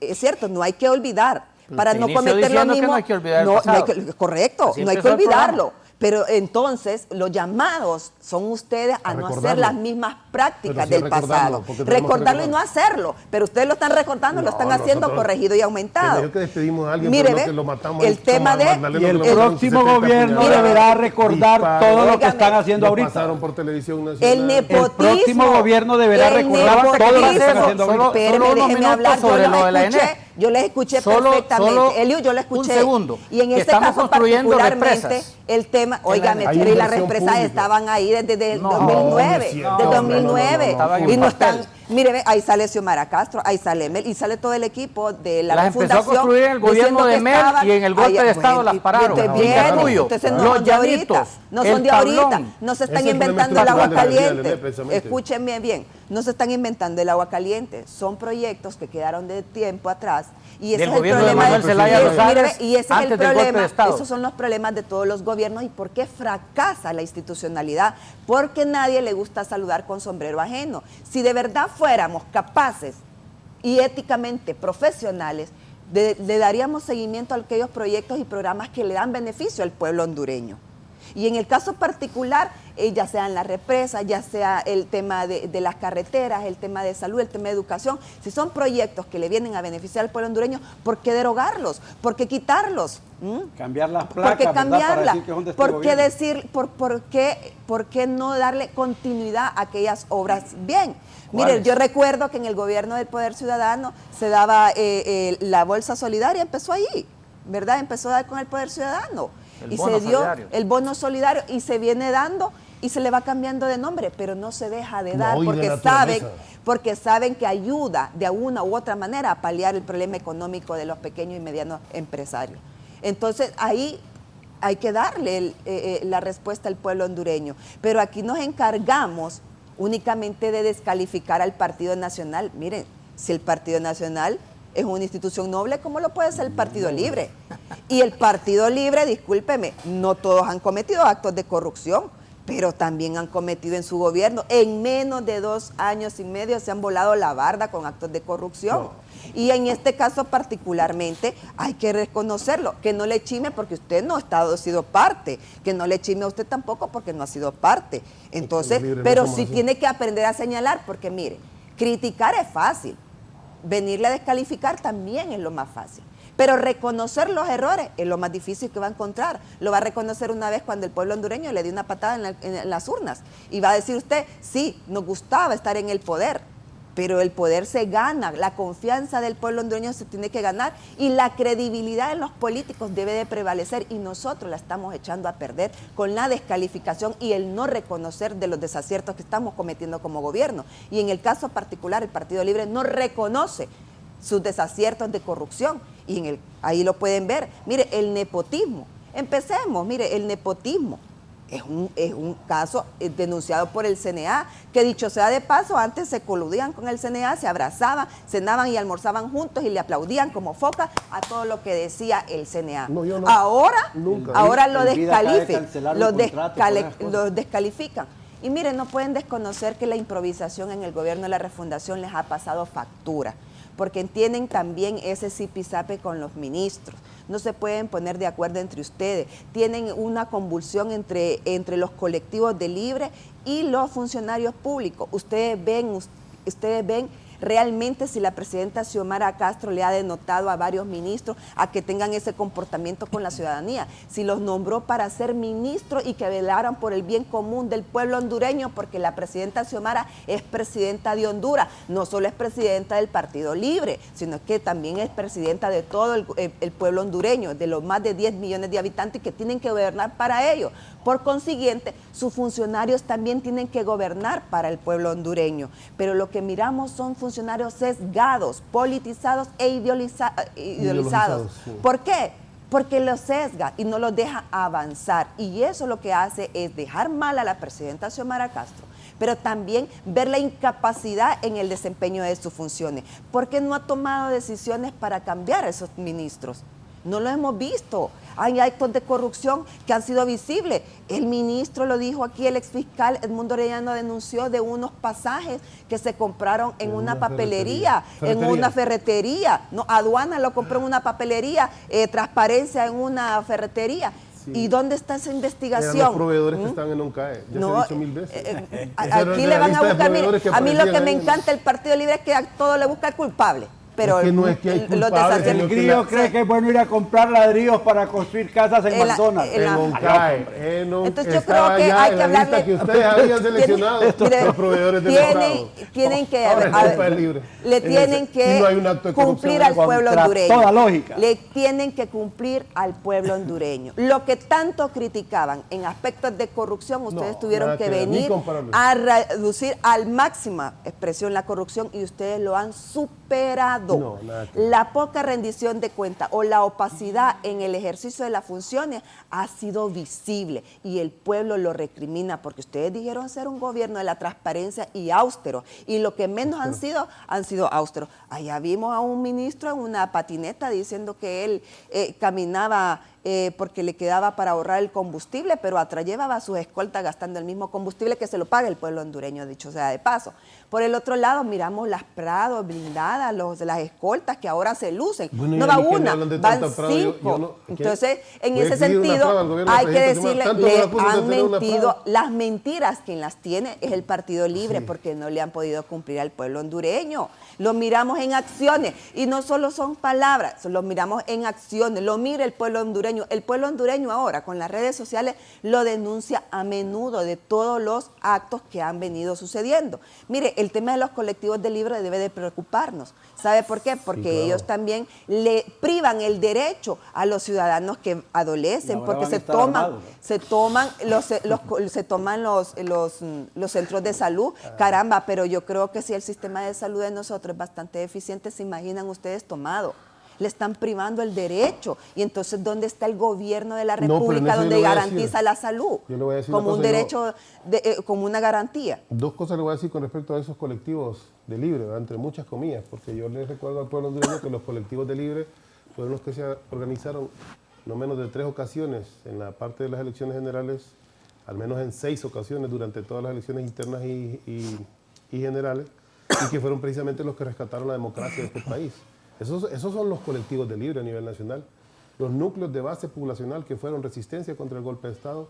es cierto, no hay que olvidar. Para no cometer lo mismo. No hay que olvidar el pasado. Correcto, no hay que olvidarlo. Pero entonces los llamados son ustedes a no hacer las mismas prácticas del pasado. Recordarlo y no hacerlo. Pero ustedes lo están recordando, lo están haciendo corregido y aumentado. Que despedimos a alguien, mire, que lo matamos el tema de... Y el próximo gobierno deberá recordar todo lo que están haciendo ahorita. Pasaron por televisión nacional. El nepotismo. El próximo gobierno deberá recordar todo lo que están haciendo ahorita. Pero déjeme hablar, sobre lo de la ENE. Yo les escuché perfectamente. Eliu, yo le escuché. Un segundo. Y en este caso particularmente el tema, óigame, y las represas estaban ahí desde el 2009. Desde 2009. Y no están. Mire, ahí sale Xiomara Castro, ahí sale Mel, y sale todo el equipo de la las fundación. Empezó a construir en el gobierno de Mel y en el golpe de Estado las pararon. Entonces no son de ahorita, no son de ahorita, no se están inventando el agua caliente. Escúchenme bien, no se están inventando el agua caliente, son proyectos que quedaron de tiempo atrás. Y ese es el problema y ese es el problema, esos son los problemas de todos los gobiernos. ¿Y por qué fracasa la institucionalidad? Porque nadie le gusta saludar con sombrero ajeno. Si de verdad fuéramos capaces y éticamente profesionales, le daríamos seguimiento a aquellos proyectos y programas que le dan beneficio al pueblo hondureño. Y en el caso particular, ya sean las represas, ya sea el tema de las carreteras, el tema de salud, el tema de educación, si son proyectos que le vienen a beneficiar al pueblo hondureño, ¿por qué derogarlos? ¿Por qué quitarlos? Cambiar las placas, ¿por qué cambiarlas? ¿Por qué no darle continuidad a aquellas obras bien? Miren, yo recuerdo que en el gobierno del Poder Ciudadano se daba la bolsa solidaria, empezó ahí, ¿verdad? Empezó a dar con el Poder Ciudadano. Y se dio el bono solidario y se viene dando y se le va cambiando de nombre, pero no se deja de dar porque saben que ayuda de una u otra manera a paliar el problema económico de los pequeños y medianos empresarios. Entonces ahí hay que darle la respuesta al pueblo hondureño. Pero aquí nos encargamos únicamente de descalificar al Partido Nacional. Miren, si el Partido Nacional es una institución noble, ¿cómo lo puede ser el Partido Libre? Y el Partido Libre, discúlpeme, no todos han cometido actos de corrupción, pero también han cometido en su gobierno. En menos de 2 años y medio se han volado la barda con actos de corrupción. Y en este caso particularmente hay que reconocerlo, que no le chime porque usted no ha sido parte, que no le chime a usted tampoco porque no ha sido parte. Entonces, pero sí tiene que aprender a señalar, porque mire, criticar es fácil. Venirle a descalificar también es lo más fácil. Pero reconocer los errores es lo más difícil que va a encontrar. Lo va a reconocer una vez cuando el pueblo hondureño le dio una patada en las urnas. Y va a decir usted, sí, nos gustaba estar en el poder, pero el poder se gana, la confianza del pueblo hondureño se tiene que ganar y la credibilidad de los políticos debe de prevalecer, y nosotros la estamos echando a perder con la descalificación y el no reconocer de los desaciertos que estamos cometiendo como gobierno. Y en el caso particular, el Partido Libre no reconoce sus desaciertos de corrupción y ahí lo pueden ver. Mire, el nepotismo, empecemos, mire, el nepotismo Es un caso denunciado por el CNA, que dicho sea de paso, antes se coludían con el CNA, se abrazaban, cenaban y almorzaban juntos y le aplaudían como foca a todo lo que decía el CNA. No, yo no. Ahora lo descalifican. Y miren, no pueden desconocer que la improvisación en el gobierno de la refundación les ha pasado factura, porque tienen también ese zipizape con los ministros. No se pueden poner de acuerdo entre ustedes. Tienen una convulsión entre los colectivos de Libre y los funcionarios públicos. Ustedes ven realmente si la presidenta Xiomara Castro le ha denotado a varios ministros a que tengan ese comportamiento con la ciudadanía, si los nombró para ser ministros y que velaran por el bien común del pueblo hondureño, porque la presidenta Xiomara es presidenta de Honduras, no solo es presidenta del Partido Libre, sino que también es presidenta de todo el pueblo hondureño, de los más de 10 millones de habitantes que tienen que gobernar para ellos. Por consiguiente, sus funcionarios también tienen que gobernar para el pueblo hondureño, pero lo que miramos son funcionarios sesgados, politizados e idealizados. Sí. ¿Por qué? Porque los sesga y no los deja avanzar. Y eso lo que hace es dejar mal a la presidenta Xiomara Castro, pero también ver la incapacidad en el desempeño de sus funciones. ¿Por qué no ha tomado decisiones para cambiar a esos ministros? No lo hemos visto. Hay actos de corrupción que han sido visibles. El ministro lo dijo aquí, el exfiscal Edmundo Orellana denunció de unos pasajes que se compraron en una papelería, en una ferretería. No, aduana lo compró en una papelería, transparencia en una ferretería. Sí. ¿Y dónde está esa investigación? Eran los proveedores que están en ONCAE, ya se ha dicho 1000 veces. Aquí le van a buscar, mire, a mí lo que me encanta el Partido Libre es que a todo le busca el culpable. Pero es que no es que hay culpables, el Grillo cree que es bueno ir a comprar ladrillos para construir casas en McDonald's. Entonces yo creo que hay que hablarle que ustedes habían seleccionado los proveedores del Estado. Tienen que cumplir al pueblo hondureño. Toda lógica. Le tienen que cumplir al pueblo hondureño. Lo que tanto criticaban en aspectos de corrupción, ustedes tuvieron que venir a reducir al máxima expresión la corrupción y ustedes lo han superado. La poca rendición de cuentas o la opacidad en el ejercicio de las funciones ha sido visible y el pueblo lo recrimina porque ustedes dijeron ser un gobierno de la transparencia y austero y lo que menos han sido austeros. Allá vimos a un ministro en una patineta diciendo que él caminaba porque le quedaba para ahorrar el combustible, pero atrás llevaba a sus escoltas gastando el mismo combustible que se lo paga el pueblo hondureño, dicho sea de paso. Por el otro lado, miramos las Prados blindadas, las escoltas que ahora se lucen. Bueno, no va una, van 5. Entonces, en ese sentido, hay que decirle, le han mentido. Las mentiras quien las tiene es el Partido Libre, sí, porque no le han podido cumplir al pueblo hondureño. Lo miramos en acciones, y no solo son palabras, lo miramos en acciones, lo mira el pueblo hondureño. El pueblo hondureño ahora, con las redes sociales, lo denuncia a menudo de todos los actos que han venido sucediendo. Mire, el tema de los colectivos de Libre debe de preocuparnos. ¿Sabe por qué? Porque sí, claro, ellos también le privan el derecho a los ciudadanos que adolecen, porque se toman los centros de salud. Caramba, pero yo creo que si el sistema de salud de nosotros es bastante eficiente, ¿se imaginan ustedes tomado? Le están privando el derecho. Y entonces, ¿dónde está el gobierno de la República donde garantiza la salud? Yo le voy a decir como un derecho, como una garantía. Dos cosas le voy a decir con respecto a esos colectivos de Libre, ¿verdad? Entre muchas comillas, porque yo les recuerdo al pueblo hondureño que los colectivos de Libre fueron los que se organizaron no menos de 3 ocasiones en la parte de las elecciones generales, al menos en 6 ocasiones durante todas las elecciones internas y generales, y que fueron precisamente los que rescataron la democracia de este país. Esos son los colectivos de Libre a nivel nacional, los núcleos de base poblacional que fueron resistencia contra el golpe de Estado,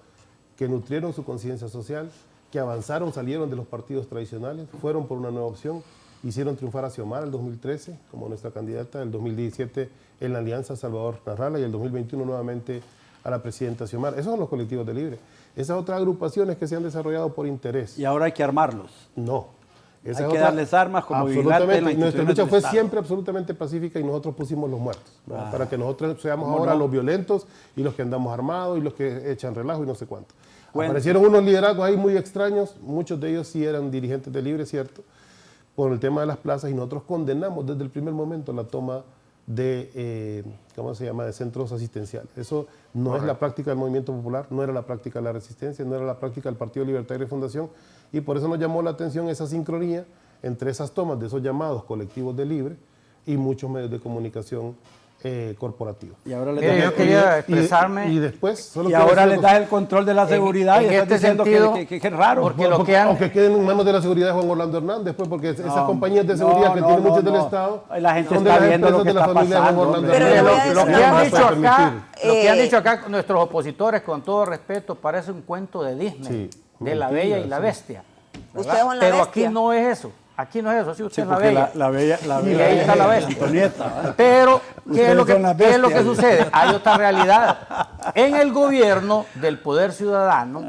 que nutrieron su conciencia social, que avanzaron, salieron de los partidos tradicionales, fueron por una nueva opción, hicieron triunfar a Xiomara el 2013 como nuestra candidata, el 2017 en la alianza Salvador Narrala y el 2021 nuevamente a la presidenta Xiomara. Esos son los colectivos de Libre. Esas otras agrupaciones que se han desarrollado por interés. ¿Y ahora hay que armarlos? No. Hay que darles armas como absolutamente. Nuestra lucha fue siempre absolutamente pacífica y nosotros pusimos los muertos, para que nosotros seamos ahora los violentos y los que andamos armados y los que echan relajo y no sé cuánto. Aparecieron unos liderazgos ahí muy extraños, muchos de ellos sí eran dirigentes de Libre, cierto, por el tema de las plazas, y nosotros condenamos desde el primer momento la toma de, ¿cómo se llama?, de centros asistenciales. Eso no es la práctica del movimiento popular, no era la práctica de la resistencia, no era la práctica del Partido Libertario de Fundación, y por eso nos llamó la atención esa sincronía entre esas tomas de esos llamados colectivos de libre y muchos medios de comunicación corporativos. Y ahora yo quería expresarme. Y después, y ahora les das el control de la seguridad y estás diciendo que es raro. Porque lo que han... Aunque queden en manos de la seguridad de Juan Orlando Hernández, pues, porque esas compañías de seguridad que tienen muchos del Estado, la gente está viendo lo que está pasando. Pero lo que han dicho acá nuestros opositores, con todo respeto, parece un cuento de Disney, de la Bella y la Bestia. Pero aquí no es eso. Aquí no es eso, sí, usted es la Bella. La Bella, y ahí está la Bestia. Antonieta. Pero, ¿qué es lo que sucede? Hay otra realidad. En el gobierno del Poder Ciudadano,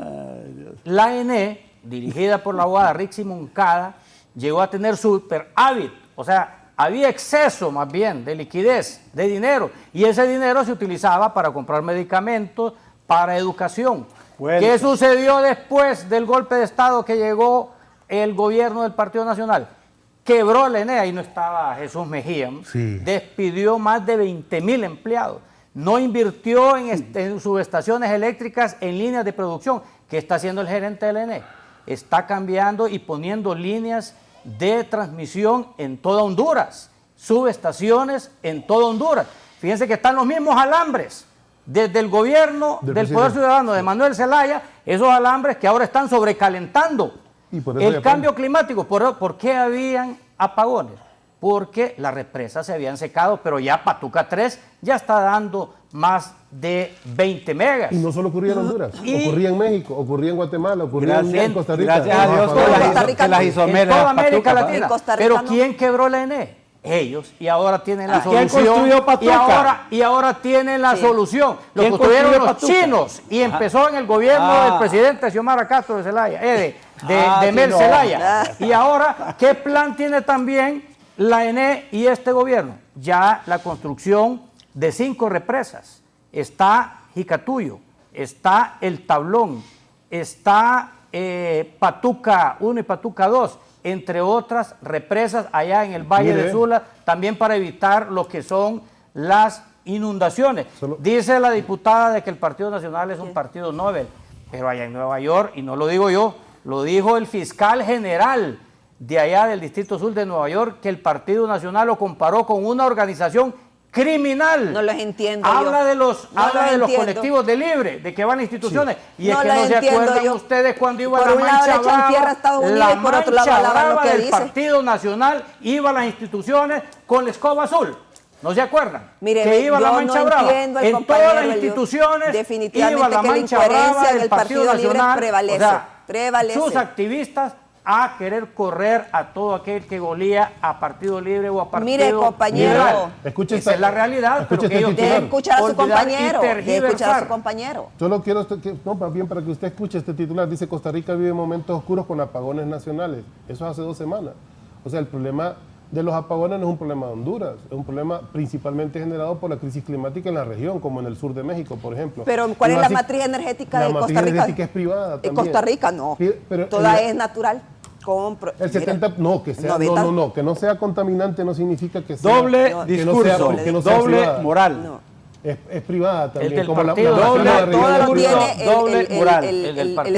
la ENE, dirigida por la abogada Rixi Moncada, llegó a tener superávit. O sea, había exceso más bien de liquidez, de dinero. Y ese dinero se utilizaba para comprar medicamentos, para educación. Bueno. ¿Qué sucedió después del golpe de Estado que llegó el gobierno del Partido Nacional? Quebró la ENE, ahí no estaba Jesús Mejía, despidió más de 20,000 empleados, no invirtió en subestaciones eléctricas en líneas de producción. ¿Qué está haciendo el gerente de la ENE? Está cambiando y poniendo líneas de transmisión en toda Honduras, subestaciones en toda Honduras. Fíjense que están los mismos alambres desde el gobierno del Poder Ciudadano de Manuel Zelaya, esos alambres que ahora están sobrecalentando. El cambio climático, ¿por qué habían apagones? Porque las represas se habían secado, pero ya Patuca 3 ya está dando más de 20 megas. Y no solo ocurría en Honduras, ocurría en México, ocurría en Guatemala, ocurría en Costa Rica. Gracias a Dios en toda América Latina. Pero ¿quién quebró la ENE? Ellos, y ahora tienen la solución. ¿Quién construyó Patuca? Y ahora tienen la solución. Lo construyeron los chinos y empezó en el gobierno del presidente Xiomara Castro de Zelaya, de Mel Zelaya. Y ahora, ¿qué plan tiene también la ENE y este gobierno? Ya la construcción de 5 represas. Está Jicatuyo, está El Tablón, está Patuca 1 y Patuca 2, entre otras represas allá en el Valle de Sula, también para evitar lo que son las inundaciones. Dice la diputada de que el Partido Nacional es un partido Nobel, pero allá en Nueva York, y no lo digo yo, lo dijo el fiscal general de allá del Distrito Sur de Nueva York, que el Partido Nacional lo comparó con una organización criminal. No los entiendo. Habla de los colectivos de libre, de que van a instituciones. Y es que no se acuerdan ustedes cuando iba a la Mancha Brava del Partido Nacional, iba a las instituciones con la escoba azul. ¿No se acuerdan? Mire, que iba la Mancha Brava. En todas las instituciones iba la Mancha Brava del Partido Nacional. Prevalece. Sus activistas a querer correr a todo aquel que golía a Partido Libre o a Partido Mire, compañero, esa es la realidad, pero que ellos deben escuchar a su compañero. Solo quiero, más bien para que usted escuche este titular, dice: Costa Rica vive momentos oscuros con apagones nacionales. Eso es hace 2 semanas. O sea, el problema de los apagones no es un problema de Honduras, es un problema principalmente generado por la crisis climática en la región, como en el sur de México, por ejemplo. Pero ¿cuál es la matriz energética de Costa Rica? La matriz energética es privada también. En Costa Rica no, pero toda es natural. El 70, que no sea contaminante no significa que sea doble discurso, doble moral. No. Es privada también. El del como partido, doble moral.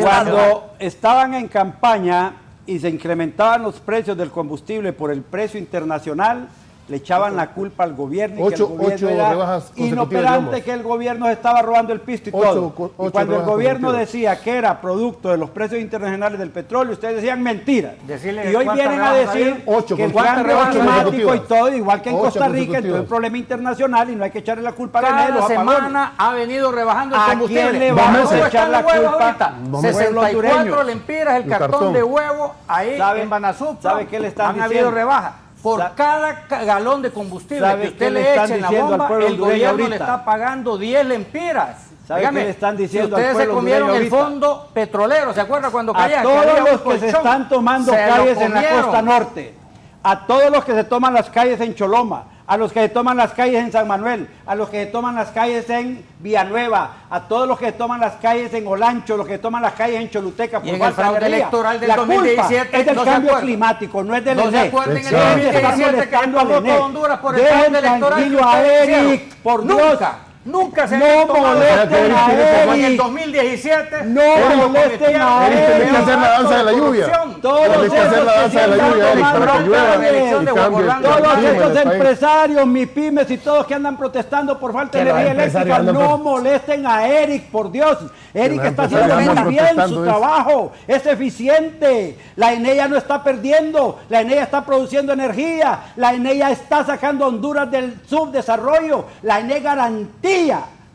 Cuando estaban en campaña y se incrementaban los precios del combustible por el precio internacional, le echaban la culpa al gobierno y que el gobierno era inoperante, que el gobierno se estaba robando el pisto y todo. Y cuando el gobierno decía que era producto de los precios internacionales del petróleo, ustedes decían mentiras. Y hoy vienen a decir que el cambio climático y todo, igual que en Costa Rica, entonces es un problema internacional y no hay que echarle la culpa a la Cada semana ha venido rebajando el combustible. ¿A quién le vamos a echar la culpa? 64 lempiras el cartón de huevo ahí en Banasup. ¿Sabe qué le están diciendo? Han habido rebajas. Por cada galón de combustible que usted le eche en la bomba, el gobierno le está pagando 10 lempiras. ¿Sabe qué le están diciendo al pueblo? Ustedes se comieron el fondo petrolero, ¿se acuerdan cuando caía? A todos los que se están tomando calles en la costa norte, a todos los que se toman las calles en Choloma, a los que se toman las calles en San Manuel, a los que se toman las calles en Villanueva, a todos los que toman las calles en Olancho, los que toman las calles en Choluteca. Y en el fraude electoral del la 2017 culpa es del no se cambio acuerdan. climático, no es del No se ENE. acuerdan en el 2017 que aprobó con Honduras por el fraude electoral que tranquilo a ustedes Eric, hicieron. por Dios. Nunca se No había tomado molesten esto. a En el Eric. 2017 No molesten a Eric, tenés que hacer la danza de la lluvia. Todos Tenés que hacer la danza de la lluvia, Eric, para que llueva y cambie. Todos estos empresarios, mis pymes y todos que andan protestando por falta de energía eléctrica, no molesten a Eric, por Dios. Eric está haciendo muy bien su trabajo, es eficiente. La ENEA no está perdiendo, la ENEA está produciendo energía, la ENEA está sacando a Honduras del subdesarrollo, la ENEA garantía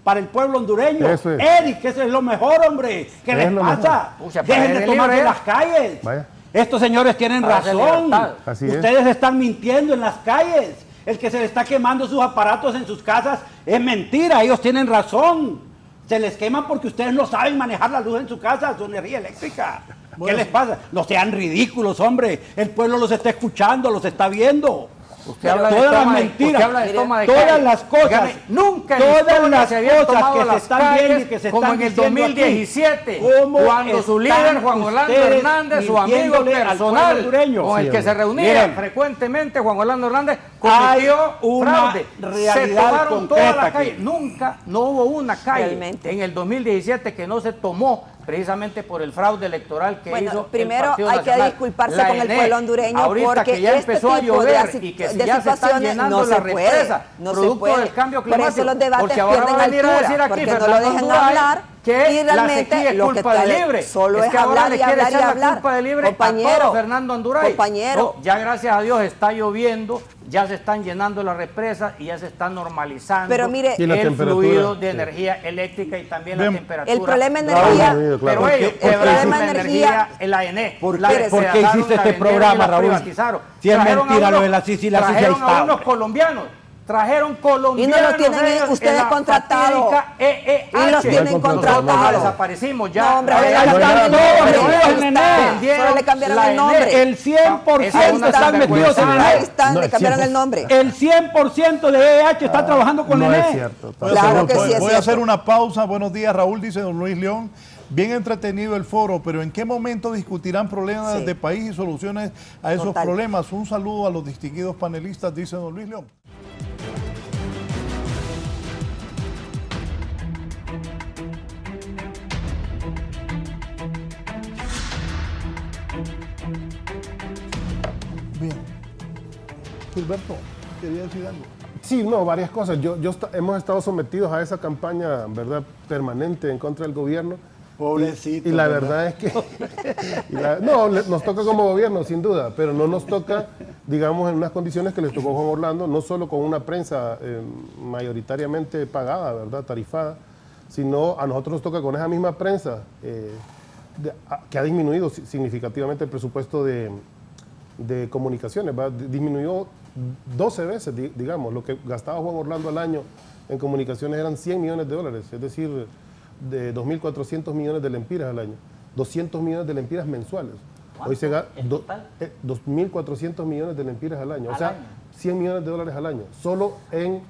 para el pueblo hondureño. Eso es. Eric, eso es lo mejor, hombre. ¿Qué les pasa? Dejen de tomarse las calles. Vaya. Estos señores tienen razón. Así es. Ustedes están mintiendo en las calles. El que se le está quemando sus aparatos en sus casas es mentira. Ellos tienen razón. Se les queman porque ustedes no saben manejar la luz en su casa, su energía eléctrica. ¿Qué les pasa? No sean ridículos, hombre. El pueblo los está escuchando, los está viendo. Usted habla de todas las toma de- mentiras, usted habla de toma de todas calles. las cosas, Dígame, nunca en la todas historia las se habían cosas tomado que se las están calles viendo y que se como están en el diciendo aquí, 2017, ¿cómo cuando su líder están Juan Orlando ustedes Hernández, su amigo mintiéndole al pueblo personal, hondureño? con el Sí, que se hombre. reunía Miren, frecuentemente, Juan Orlando Hernández hay cometió una fraude. Se realidad tomaron todas concreta las calles. aquí. Nunca, no hubo una calle Realmente. en el 2017 que no se tomó precisamente por el fraude electoral que Bueno, hizo primero el Partido hay que Nacional. disculparse La con el ENE, pueblo hondureño ahorita porque que ya este empezó a tipo llover de y que de ya se están situaciones llenando no se las puede, represas no se producto puede. del cambio Por eso climático. los debates Porque ahora va a pierden venir a decir altura, aquí porque no lo Fernando dejan Anduray hablar que y la realmente sequía es lo que culpa de Libre. solo es que ahora hablar le y quiere hablar y echar la hablar. culpa de Libre a Compañero, todo Fernando Anduray. compañero. No, ya gracias a Dios está lloviendo, ya se están llenando las represas y ya se está normalizando Pero mire, Y la el temperatura, fluido de sí. energía eléctrica y también la Bien. temperatura. El problema de Raúl, energía, claro. Pero ¿Por ellos el quebraron problema la de energía en la ENE. ¿Por La qué despedazaron, hiciste la este vendieron y programa, la Raúl? privatizaron. Si es Trajeron mentira a lo unos- de la Sisi, la Sisi ahí trajeron a está. unos colombianos. Trajeron colombianos. Y no lo tienen ellos ustedes en la contratado. fatídica EEH. Y los tienen Nosotros contratados. desaparecimos ya. No, hombre, La ahí EEH. están no, metidos no, ahí no, están. vendieron Solo le cambiaron la el nombre. El 100% Esa es una están metidos en sinvergüenza. Ahí ENE. están, No, le es cambiaron cierto. el nombre. El 100% de EH está trabajando con No ENE. es cierto. Claro que sí es Voy a cierto. hacer una pausa. Buenos días, Raúl, dice don Luis León. Bien entretenido el foro, pero ¿en qué momento discutirán problemas Sí. de país y soluciones a esos Total. problemas? Un saludo a los distinguidos panelistas, dice don Luis León. Bien. Gilberto, quería decir algo. Sí, no, varias cosas. Hemos estado sometidos a esa campaña, ¿verdad?, permanente en contra del gobierno. Pobrecito. Y la verdad es que nos toca como gobierno, sin duda, pero no nos toca, digamos, en unas condiciones que les tocó a Juan Orlando, no solo con una prensa mayoritariamente pagada, ¿verdad?, tarifada, sino a nosotros nos toca con esa misma prensa que ha disminuido significativamente el presupuesto de comunicaciones, ¿verdad? Disminuyó 12 veces, digamos, lo que gastaba Juan Orlando al año en comunicaciones eran 100 millones de dólares, es decir, de 2.400 millones de lempiras al año, 200 millones de lempiras mensuales. Hoy se gasta 2.400 millones de lempiras al año, o sea, 100 millones de dólares al año, solo en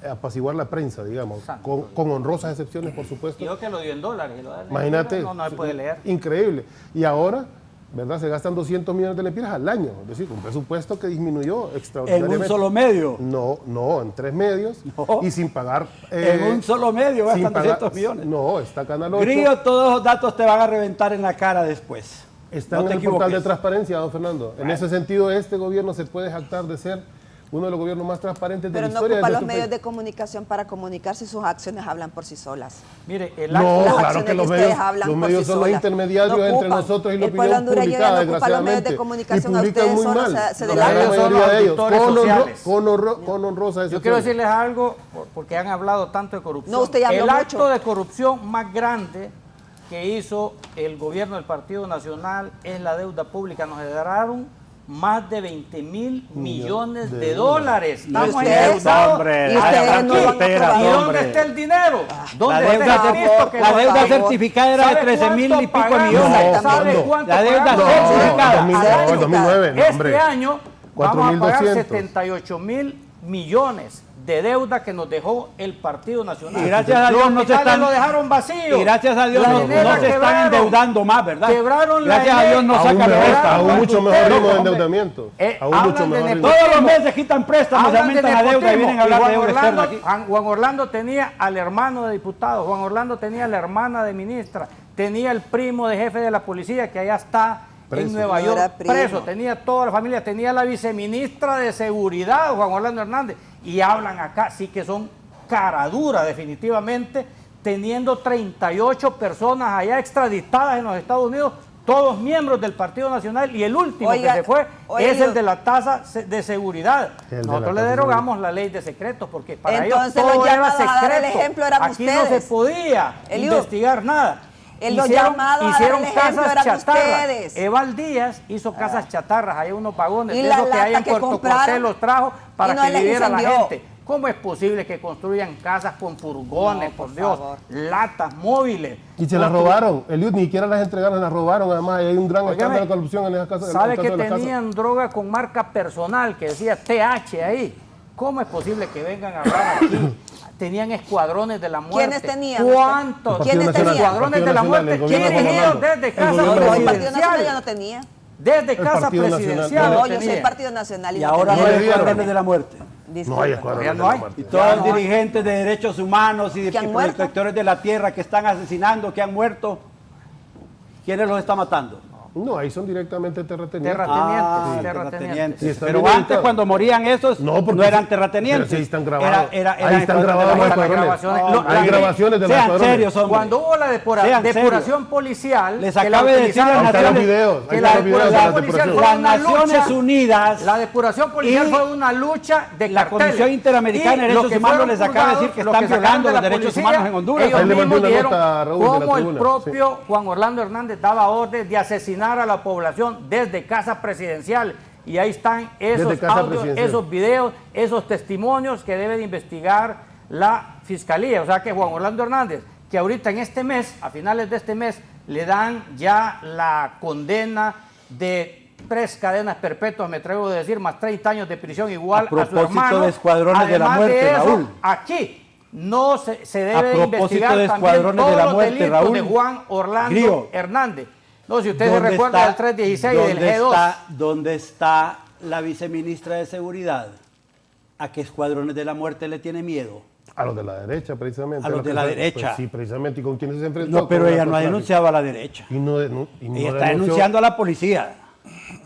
apaciguar la prensa, digamos, con honrosas excepciones, por supuesto. Yo que lo dio en dólares. Imagínate, No se puede leer. increíble. Y ahora, ¿verdad?, se gastan 200 millones de lempiras al año, es decir, un presupuesto que disminuyó En extraordinariamente. un solo medio. No, en 3 medios No. y sin pagar. En un solo medio sin gastan pagar- 200 millones. No, está Canal 8. Grillo, todos los datos te van a reventar en la cara después. Está No en te el portal de equivoques. transparencia, don Fernando. En ese sentido, este gobierno se puede jactar de ser uno de los gobiernos más transparentes de Pero la no historia ocupa de los nuestro medios país. de comunicación para comunicarse, sus acciones hablan por sí solas. Mire, el No, acto, Las claro acciones que los ustedes medios, hablan los por medios sí son los solas. intermediarios No entre ocupan. nosotros y la El pueblo opinión hondureño ya publicada, no ocupa los medios de desgraciadamente. comunicación, Y a publican ustedes muy solo mal. se Los La medios gran son mayoría de ellos, auditores sociales. con honrosa yo quiero excepción. decirles algo, porque han hablado tanto de corrupción. No, usted ya habló el acto mucho. de corrupción más grande que hizo el gobierno del Partido Nacional es la deuda pública. Nos heredaron más de 20.000 millones de dólares. Estamos ustedes- endeudados. Hombre, y ustedes hasta no aquí. lo han aprobado. ¿Y dónde está el dinero? ¿Dónde La está deuda, el Cristo que la lo deuda pagó? certificada era de ¿Sabe 13.000 y cuánto pico pagamos? millones. ¿Sabe ¿cuándo? cuánto La deuda pagamos? certificada. No, 2009, Este hombre. año vamos a pagar 4.200. 78.000 millones de deuda que nos dejó el Partido Nacional. Y gracias a Dios no se están, lo dejaron vacío. Y gracias a Dios no se están endeudando más, ¿verdad? Quebraron gracias a Dios no sacan esta. Aún mucho mejor ritmo de endeudamiento. Aún mucho mejor. Todos los meses quitan préstamos, aumentan la deuda y vienen a hablar de deuda externa aquí. Juan Orlando tenía al hermano de diputado, Juan Orlando tenía a la hermana de ministra, tenía el primo de jefe de la policía que allá está preso. En Nueva York preso, tenía toda la familia, tenía la viceministra de seguridad, Juan Orlando Hernández, y hablan acá, sí que son cara dura definitivamente, teniendo 38 personas allá extraditadas en los Estados Unidos, todos miembros del Partido Nacional, y el último que se fue es el de la tasa de seguridad. Nosotros le derogamos la ley de secretos, porque para ellos todo era secreto. Aquí no se podía investigar nada. Hicieron casas chatarras. Eval Díaz hizo casas chatarras, hay unos vagones de esos que hay en Puerto Cortés, los trajo para que viviera la gente. ¿Cómo es posible que construyan casas con furgones, por Dios, latas, móviles? Y se las robaron, Eliud, ni siquiera las entregaron, las robaron. Además, hay un gran escándalo de corrupción en esas casas. ¿Sabe que tenían droga con marca personal que decía TH ahí? ¿Cómo es posible que vengan a hablar aquí? Tenían escuadrones de la muerte. ¿Quiénes tenían? ¿Cuántos? ¿Quiénes tenían? Escuadrones de la muerte dirigidos desde casa presidencial. El Partido Nacional ya no tenía. Desde casa presidencial. No, yo soy el Partido Nacional. Y ahora no hay escuadrones de la muerte. No hay escuadrones de la muerte. Y todos los dirigentes de derechos humanos y de protectores de la tierra que están asesinando, que han muerto, ¿quiénes los están matando? No, ahí son directamente terratenientes. Terratenientes. Pero antes, cuando morían esos, no eran terratenientes. Pero sí están grabados. Ahí están grabados los escuadrones. Hay grabaciones de los escuadrones. Serios, cuando hubo la depuración policial, les acaba de decir las Naciones Unidas. La depuración policial fue una lucha de la Comisión Interamericana de Derechos Humanos les acaba de decir que están violando los derechos humanos en Honduras. Ellos mismos dijeron cómo el propio Juan Orlando Hernández daba orden de asesinar a la población desde casa presidencial, y ahí están esos audios, esos videos, esos testimonios que debe de investigar la fiscalía. O sea que Juan Orlando Hernández, que ahorita en este mes, a finales de este mes, le dan ya la condena de 3 cadenas perpetuas, me atrevo a decir, más 30 años de prisión igual a su hermano. De escuadrones de la muerte, de eso, Raúl. Aquí no se debe investigar también todos los delitos de Juan Orlando Hernández. No, si usted se recuerda del 316 y del G2. ¿Dónde está la viceministra de Seguridad? ¿A qué escuadrones de la muerte le tiene miedo? A los de la derecha, precisamente. A los de la derecha. Pues sí, precisamente. ¿Y con quiénes se enfrentó? No, pero ella no ha denunciado a la derecha. Ella está denunciando a la policía.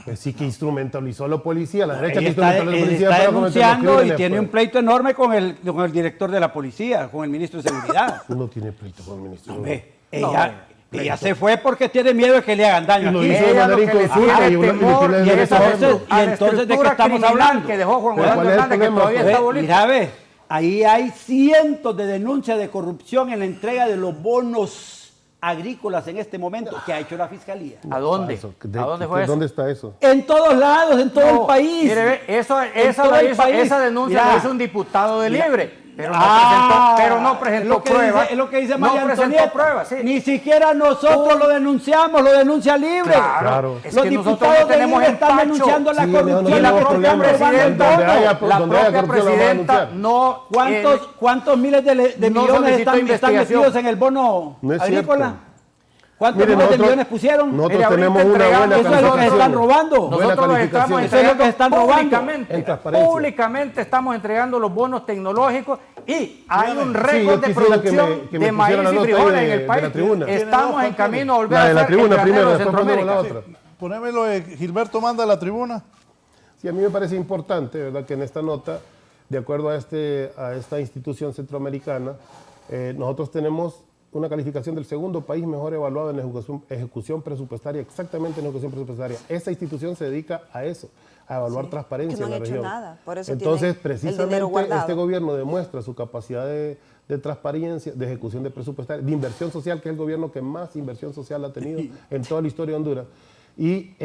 Pues sí, que instrumentalizó a la policía. La derecha que instrumentalizó a la policía. Está denunciando y tiene un pleito enorme con el director de la policía, con el ministro de Seguridad. No tiene pleito con el ministro de Seguridad. Ella se fue porque tiene miedo de que le hagan daño. Y lo hizo de manera inconsulta. Y entonces, ¿de qué estamos hablando? Que dejó Juan Orlando Hernández, que todavía está bonito. Mira, ve, ahí hay cientos de denuncias de corrupción en la entrega de los bonos agrícolas en este momento que ha hecho la Fiscalía. ¿A dónde? ¿A dónde fue eso? ¿Dónde está eso? En todos lados, en todo el país. Mire, esa denuncia la hizo un diputado de Libre. Pero no presentó pruebas. Es lo que dice María Antonieta. Ni siquiera nosotros lo denunciamos, lo denuncia Libre. Claro. Es que nosotros no tenemos están denunciando la corrupción. Y la propia presidenta no... ¿Cuántos miles de millones están metidos en el bono agrícola? ¿Cuántos miles de millones pusieron? Nosotros tenemos una buena Eso es lo que se están robando. Nosotros los estamos entregando públicamente estamos entregando los bonos tecnológicos y hay un récord de producción de maíz y frijoles en el país. Estamos en camino a volver a ser el granero de Centroamérica. Ponémelo, Gilberto manda a la tribuna. Sí, a mí me parece importante, ¿verdad?, que en esta nota, de acuerdo a esta institución centroamericana, nosotros tenemos una calificación del segundo país mejor evaluado en ejecución presupuestaria, exactamente en ejecución presupuestaria. Esa institución se dedica a eso, a evaluar transparencia en la región. Nada. Por eso entonces, precisamente este gobierno demuestra su capacidad de transparencia, de ejecución de presupuestaria, de inversión social, que es el gobierno que más inversión social ha tenido en toda la historia de Honduras. Y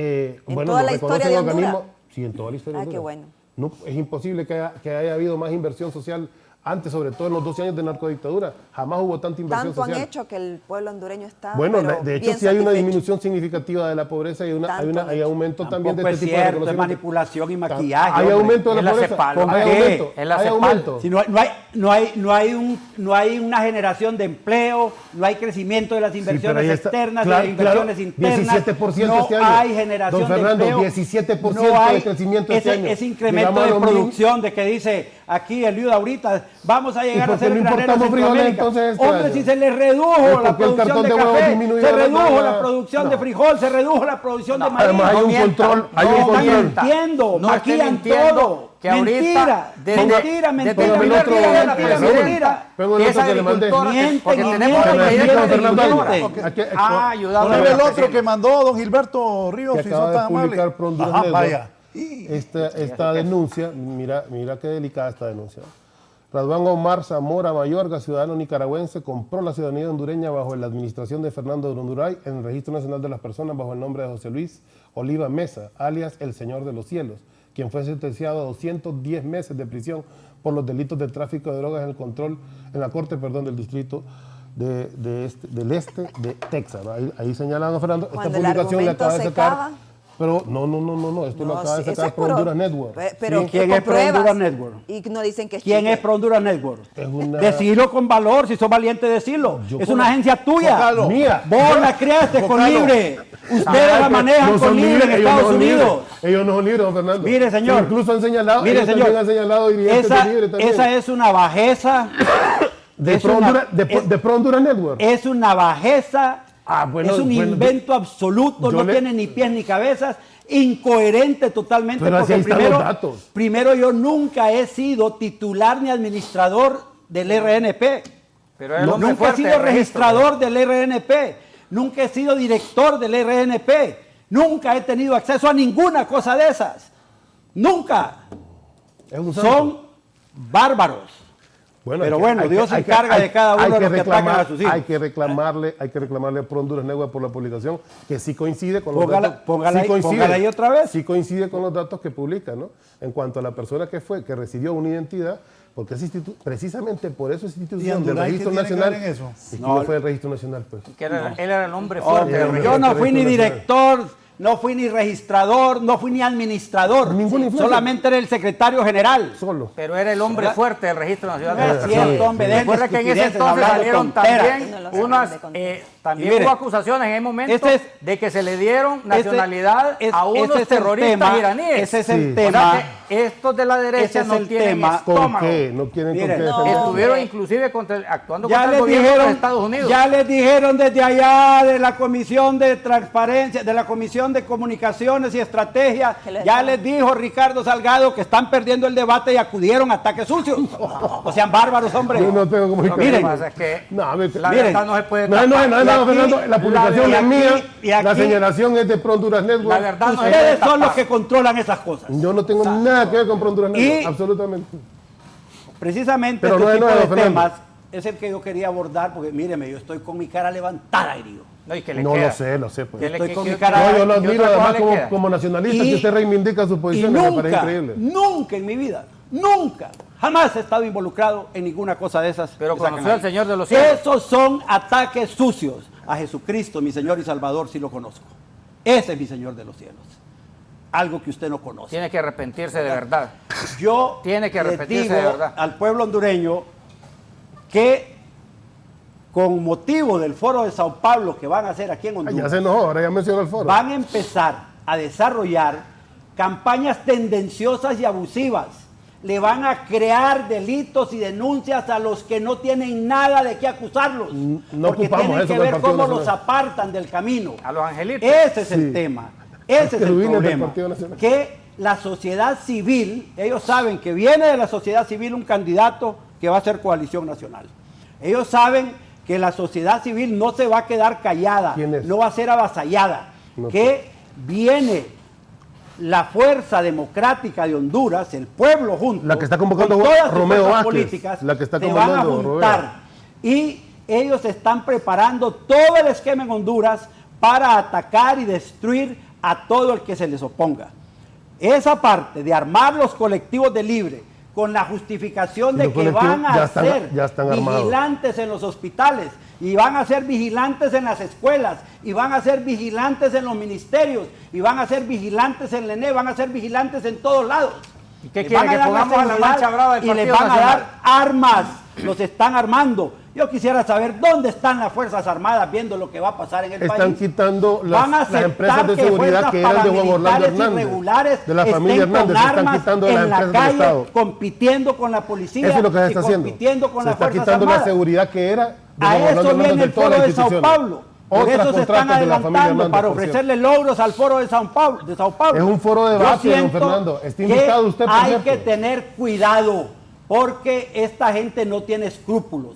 bueno, toda la historia de Honduras. Sí, en toda la historia de Honduras. Qué bueno. No, es imposible que haya habido más inversión social Antes, sobre todo en los 12 años de narcodictadura, jamás hubo tanta inversión Tanto social. han hecho que el pueblo hondureño está. Bueno, pero de hecho bien sí hay una satisfecho. disminución significtiva de la pobreza y hay aumento también de Tampoco este es tipo de cierto, es reconocimiento. manipulación y maquillaje. Hay hombre. aumento de la pobreza. ¿Con Hay qué? aumento. Hay aumento. Si no hay una generación de empleo, no hay crecimiento de las inversiones externas, de las inversiones internas, 17% no este año. hay generación Don Fernando, de empleo. 17% no hay de crecimiento este año. Ese incremento de producción de que dice aquí el Eliud ahorita, vamos a llegar a ser el granero de Centroamérica. Hombre, si se le redujo la producción de café, se redujo la producción de frijol, se redujo la producción de maíz. Además hay un control, hay un control. Mintiendo, maquillan todo. Que ahorita, mentira. Pero el otro que le mandé. Porque tenemos Poner el otro que mandó don Gilberto Ríos, que si acaba son de tan amables. publicar Pro Honduras Network. Vaya. Esta denuncia, mira qué delicada esta denuncia. Raduán Omar Zamora Mayorga, ciudadano nicaragüense, compró la ciudadanía hondureña bajo la administración de Fernando de Honduray en el Registro Nacional de las Personas bajo el nombre de José Luis Oliva Mesa, alias El Señor de los Cielos, quien fue sentenciado a 210 meses de prisión por los delitos de tráfico de drogas en la corte del distrito del este de Texas. Ahí señalan a Fernando. Cuando esta publicación le acaba de sacar. acaba. Pero no, esto lo acaba de sacar Pro Honduras Network. Pero ¿Sí? ¿Quién es Pro Honduras Network? Y no dicen que es ¿Quién chique. es Pro Honduras Network? Una... Decilo con valor, si sos valiente, decilo. Es una agencia tuya. Mía. Vos la creaste con Libre. Ustedes la manejan con Libre en Estados Unidos. Ellos no son libres, don Fernando. Mire, señor. Incluso han señalado, mire, señor, también han señalado dirigentes de Libre también. Esa es una bajeza. De Pro Honduras Network. Es una bajeza. Es un invento absoluto. No le... tiene ni pies ni cabezas. Incoherente totalmente. Pero porque así están los datos. Primero, yo nunca he sido titular ni administrador del RNP. Pero nunca he sido registrador del RNP. Nunca he sido director del RNP. Nunca he tenido acceso a ninguna cosa de esas. Nunca. Son bárbaros. Bueno, pero bueno, Dios se encarga de cada uno de los que atacan a sus hijos. Hay que reclamarle a Pro Honduras Network por la publicación, que sí coincide con los datos. Póngala ahí otra vez. Sí coincide con los datos que publica, ¿no? En cuanto a la persona que recibió una identidad, porque precisamente por eso es institución del Registro Nacional. No fue el Registro Nacional, pues. Él era el hombre fuerte. Yo no fui ni director, no fui ni registrador, no fui ni administrador. Solamente era el secretario general. Solo. Pero era el hombre fuerte del Registro Nacional de las Personas. Recuerda que en ese entonces salieron también unas... También hubo acusaciones en el momento de que se le dieron nacionalidad a unos terroristas iraníes. Ese es el tema. O sea, que estos de la derecha no tienen estómago. ¿Con qué? No quieren con qué defender. Estuvieron inclusive actuando contra el gobierno de Estados Unidos. Ya les dijeron desde allá de la Comisión de Transparencia, de la Comisión de Comunicaciones y Estrategia, ya les dijo Ricardo Salgado que están perdiendo el debate y acudieron a ataques sucios. O sean bárbaros, hombre. Yo no tengo como Lo que pasa es que la verdad no se puede No, Fernando, la publicación es mía, la señalación es de Pro Honduras Network. La verdad ustedes son los que controlan esas cosas. Yo no tengo nada que ver con Pro Honduras Network, absolutamente. Precisamente este tipo de temas es el que yo quería abordar, porque míreme, yo estoy con mi cara levantada, herido. No, lo sé, pues. Estoy con mi cara. Yo lo admiro además como nacionalista, que usted reivindica su posición, me parece increíble. Nunca en mi vida, nunca, jamás he estado involucrado en ninguna cosa de esas. Pero conoció al Señor de los Cielos. Esos son ataques sucios. A Jesucristo, mi Señor y Salvador, sí lo conozco. Ese es mi Señor de los cielos. Algo que usted no conoce. Tiene que arrepentirse de verdad. Yo tiene que arrepentirse digo de verdad al pueblo hondureño que con motivo del foro de Sao Paulo que van a hacer aquí en Honduras, ya se enojó, ahora ya mencionó el foro. Van a empezar a desarrollar campañas tendenciosas y abusivas. Le van a crear delitos y denuncias a los que no tienen nada de qué acusarlos. Porque tienen que ver cómo los apartan del camino. A los angelitos. Ese es el tema. Ese es el problema. Que la sociedad civil, ellos saben que viene de la sociedad civil un candidato que va a ser coalición nacional. Ellos saben que la sociedad civil no se va a quedar callada, no va a ser avasallada. Que viene la fuerza democrática de Honduras, el pueblo junto, la que está convocando con todas Romeo sus Vázquez, políticas, la que está se van a convocando juntar y ellos están preparando todo el esquema en Honduras para atacar y destruir a todo el que se les oponga. Esa parte de armar los colectivos de Libre con la justificación de que van a ser vigilantes en los hospitales, y van a ser vigilantes en las escuelas, y van a ser vigilantes en los ministerios, y van a ser vigilantes en el ENE, van a ser vigilantes en todos lados. ¿Y qué quiere? Que pongamos a la marcha brava del Partido Nacional. Y les van a dar armas, los están armando. Yo quisiera saber dónde están las Fuerzas Armadas viendo lo que va a pasar en el país. Están quitando las empresas de seguridad que eran de Juan Orlando Hernández, de la familia Hernández, se están quitando las empresas del Estado. Compitiendo con la policía. Eso es lo que se está haciendo. Se está quitando la seguridad que era de Juan Orlando Hernández de todas las instituciones. A eso viene el Foro de Sao Paulo. Por eso se están adelantando para ofrecerle logros al Foro de Sao Paulo. Es un foro de debate, don Fernando. Está invitado usted, por ejemplo. Hay que tener cuidado porque esta gente no tiene escrúpulos.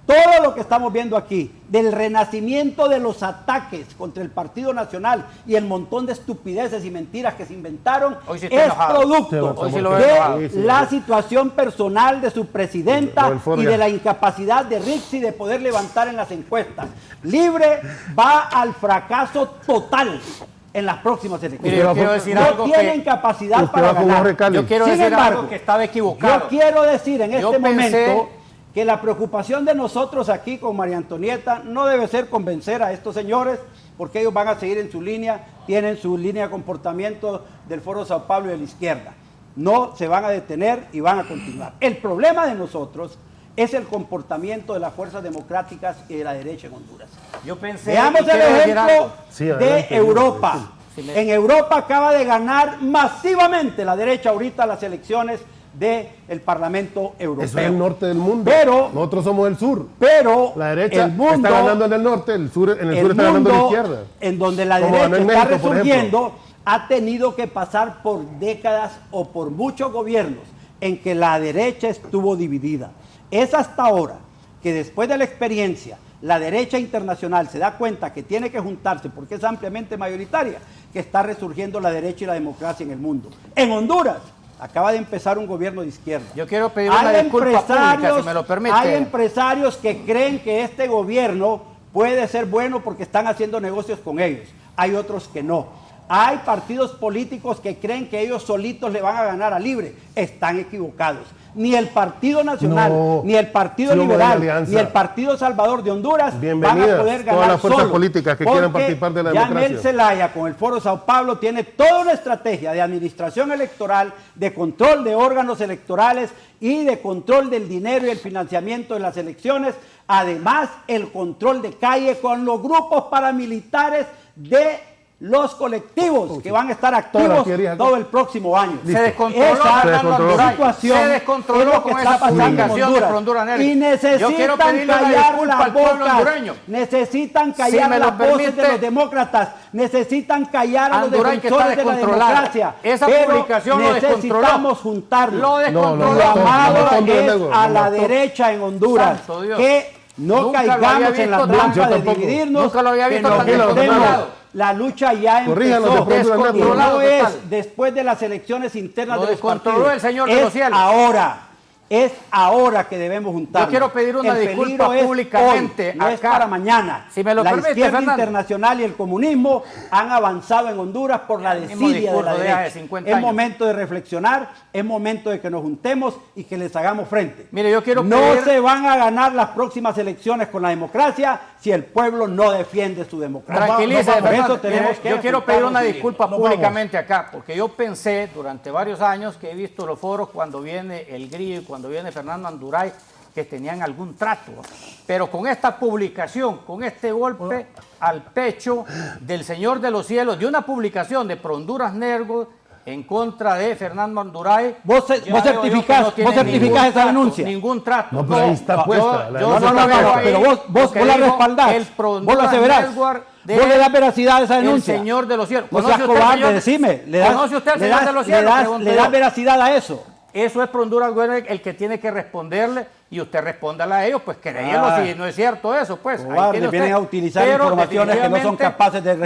Todo lo que estamos viendo aquí, del renacimiento de los ataques contra el Partido Nacional y el montón de estupideces y mentiras que se inventaron, es producto de la situación personal de su presidenta y de la incapacidad de Rixi de poder levantar en las encuestas. Libre va al fracaso total en las próximas elecciones. Yo quiero decir algo tienen capacidad para ganar. Yo quiero decir algo que estaba equivocado. Yo quiero decir en este momento que la preocupación de nosotros aquí con María Antonieta no debe ser convencer a estos señores, porque ellos van a seguir en su línea, tienen su línea de comportamiento del Foro Sao Paulo y de la izquierda. No se van a detener y van a continuar. El problema de nosotros es el comportamiento de las fuerzas democráticas y de la derecha en Honduras. Veamos el ejemplo de Europa. En Europa acaba de ganar masivamente la derecha ahorita las elecciones del Parlamento Europeo. Eso es el norte del mundo. Pero nosotros somos el sur. Pero la derecha está ganando en el norte, en el sur está ganando en la izquierda. En donde la derecha está resurgiendo, ha tenido que pasar por décadas o por muchos gobiernos en que la derecha estuvo dividida. Es hasta ahora que después de la experiencia, la derecha internacional se da cuenta que tiene que juntarse porque es ampliamente mayoritaria, que está resurgiendo la derecha y la democracia en el mundo. En Honduras acaba de empezar un gobierno de izquierda. Yo quiero pedir una disculpa pública, si me lo permite. Hay empresarios que creen que este gobierno puede ser bueno porque están haciendo negocios con ellos. Hay otros que no. Hay partidos políticos que creen que ellos solitos le van a ganar a Libre. Están equivocados. Ni el Partido Nacional, ni el Partido Liberal, ni el Partido Salvador de Honduras van a poder ganar todas las fuerzas solos, políticas que quieren participar de la democracia. Yamel Zelaya con el Foro Sao Paulo tiene toda una estrategia de administración electoral, de control de órganos electorales y de control del dinero y el financiamiento de las elecciones. Además, el control de calle con los grupos paramilitares de los colectivos que van a estar activos todo el próximo año. Se descontroló esa situación, se descontroló con esa publicación de Honduras Negro. Y necesitan callar las bocas, necesitan callar las voces de los demócratas, necesitan callar a los defensores de la democracia. Esa publicación lo descontroló. Necesitamos juntarnos. Lo descontroló. Lo amado es a la derecha en Honduras, que no caigamos en la trampa de dividirnos. Nunca lo había visto tan descontrolado. La lucha ya empezó, no es después de las elecciones internas de los partidos. El Señor de los Cielos. Es ahora que debemos juntarnos. Yo quiero pedir una disculpa públicamente. No es para mañana. Si me lo la permite, izquierda Fernando internacional y el comunismo han avanzado en Honduras por la desidia de la derecha. Es momento de reflexionar, es momento de que nos juntemos y que les hagamos frente. Mire, yo quiero no se van a ganar las próximas elecciones con la democracia si el pueblo no defiende su democracia. Tranquilice, yo quiero pedir una disculpa públicamente acá, porque yo pensé durante varios años que he visto los foros cuando viene el Grillo y cuando viene Fernando Anduray, que tenían algún trato. Pero con esta publicación, con este golpe al pecho del Señor de los Cielos, de una publicación de Pro Honduras Negro en contra de Fernando Anduray. ¿Vos certificás esa denuncia? Ningún trato. No, pero ahí está puesta. Pero vos la respaldás. Vos lo aseverás. Vos le das veracidad a esa denuncia. El Señor de los Cielos. No seas cobarde, decime. ¿Conoce usted al Señor de los Cielos? Le das veracidad a eso. Eso es Pro Honduras Negro el que tiene que responderle y usted respóndale a ellos, pues créelo si no es cierto eso, pues. Cobarde, vienen a utilizar informaciones que no son capaces de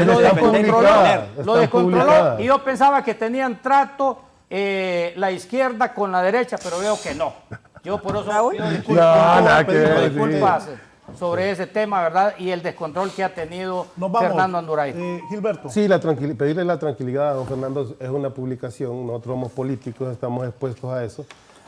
lo descontroló y yo pensaba que tenían trato la izquierda con la derecha, pero veo que no. Yo por eso pido disculpas sobre ese tema, ¿verdad? Y el descontrol que ha tenido Fernando Anduray. Gilberto. Sí, pedirle la tranquilidad a don Fernando es una publicación, nosotros somos políticos, estamos expuestos a eso.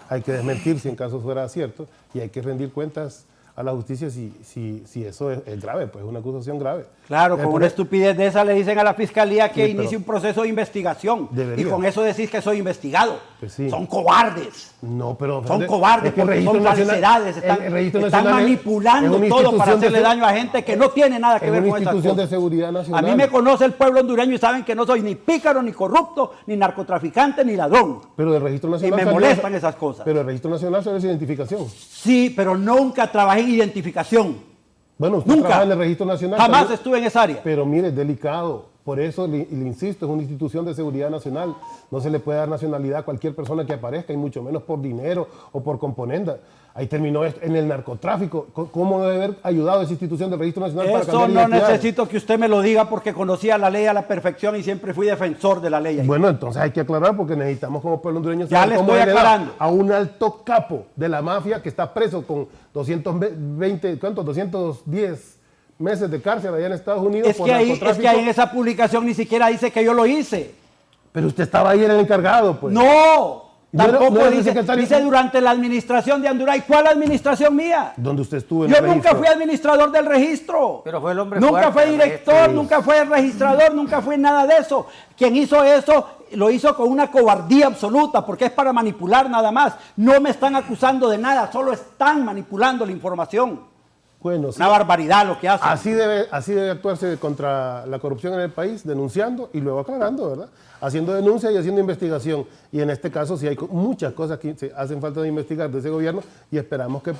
hay que desmentir si en caso fuera cierto y hay que rendir cuentas a la justicia si eso es grave, pues es una acusación grave. Claro, con una estupidez de esa le dicen a la fiscalía que inicie un proceso de investigación. Debería. Y con eso decís que soy investigado. Pues sí. Son cobardes. No, pero son cobardes porque son falsedades. Están manipulando todo para hacerle daño a gente que no tiene nada que ver con esas cosas. Es una institución de seguridad nacional. A mí me conoce el pueblo hondureño y saben que no soy ni pícaro, ni corrupto, ni narcotraficante, ni ladrón. Pero el Registro Nacional... Y me molestan esas cosas. Pero el Registro Nacional solo es identificación. Sí, pero nunca trabajé en identificación. Bueno, usted trabaja en el Registro Nacional. Jamás también estuve en esa área. Pero mire, es delicado. Por eso le insisto, es una institución de seguridad nacional. No se le puede dar nacionalidad a cualquier persona que aparezca, y mucho menos por dinero o por componenda. Ahí terminó esto, en el narcotráfico. ¿Cómo debe haber ayudado esa institución del Registro Nacional para cambiar identidades? Eso no necesito que usted me lo diga porque conocía la ley a la perfección y siempre fui defensor de la ley. Ahí. Bueno, entonces hay que aclarar porque necesitamos como pueblo hondureño ya le estoy aclarando a un alto capo de la mafia que está preso con 210 meses de cárcel allá en Estados Unidos por narcotráfico. Es que ahí en esa publicación ni siquiera dice que yo lo hice. Pero usted estaba ahí en el encargado, pues. No, tampoco dice durante la administración de Anduray. ¿Cuál administración mía? Donde usted estuvo en Yo nunca fui administrador del registro. Pero fue el hombre nunca fue director, nunca fue registrador, nunca fue nada de eso. Quien hizo eso lo hizo con una cobardía absoluta porque es para manipular nada más. No me están acusando de nada, solo están manipulando la información. Bueno, sí. Una barbaridad lo que hacen. Así debe actuarse contra la corrupción en el país, denunciando y luego aclarando, ¿verdad? Haciendo denuncia y haciendo investigación. Y en este caso sí hay muchas cosas que se hacen falta de investigar de ese gobierno y esperamos que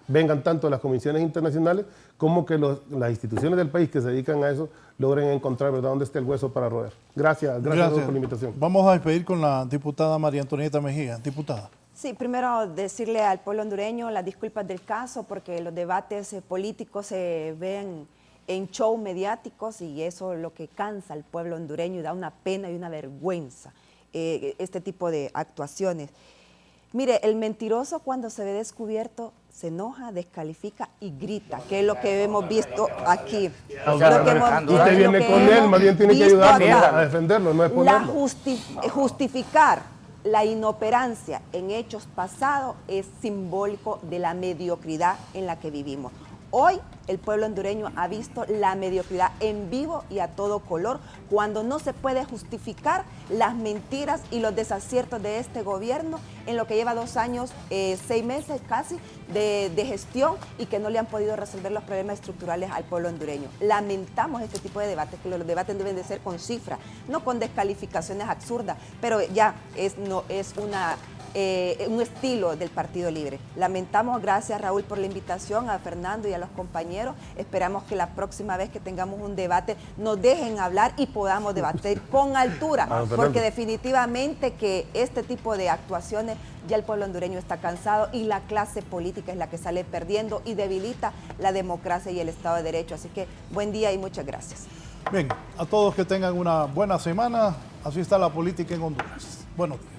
vengan tanto las comisiones internacionales como que las instituciones del país que se dedican a eso logren encontrar, ¿verdad?, dónde está el hueso para roer. Gracias por la invitación. Vamos a despedir con la diputada María Antonieta Mejía. Diputada. Sí, primero decirle al pueblo hondureño las disculpas del caso porque los debates políticos se ven en show mediáticos y eso es lo que cansa al pueblo hondureño y da una pena y una vergüenza este tipo de actuaciones. Mire, el mentiroso cuando se ve descubierto se enoja, descalifica y grita, que es lo que hemos visto aquí. Usted viene con él, más bien tiene que ayudarlo a defenderlo, no exponerlo. Justificar la inoperancia en hechos pasados es simbólico de la mediocridad en la que vivimos. Hoy el pueblo hondureño ha visto la mediocridad en vivo y a todo color cuando no se puede justificar las mentiras y los desaciertos de este gobierno en lo que lleva 2 años, 6 meses casi de gestión y que no le han podido resolver los problemas estructurales al pueblo hondureño. Lamentamos este tipo de debates, que los debates deben de ser con cifras, no con descalificaciones absurdas, pero ya un estilo del Partido Libre. Lamentamos, gracias Raúl por la invitación, a Fernando y a los compañeros. Esperamos que la próxima vez que tengamos un debate nos dejen hablar y podamos debatir con altura, porque definitivamente que este tipo de actuaciones ya el pueblo hondureño está cansado y la clase política es la que sale perdiendo y debilita la democracia y el Estado de Derecho. Así que buen día y muchas gracias. Bien, a todos que tengan una buena semana. Así está la política en Honduras. Buenos días.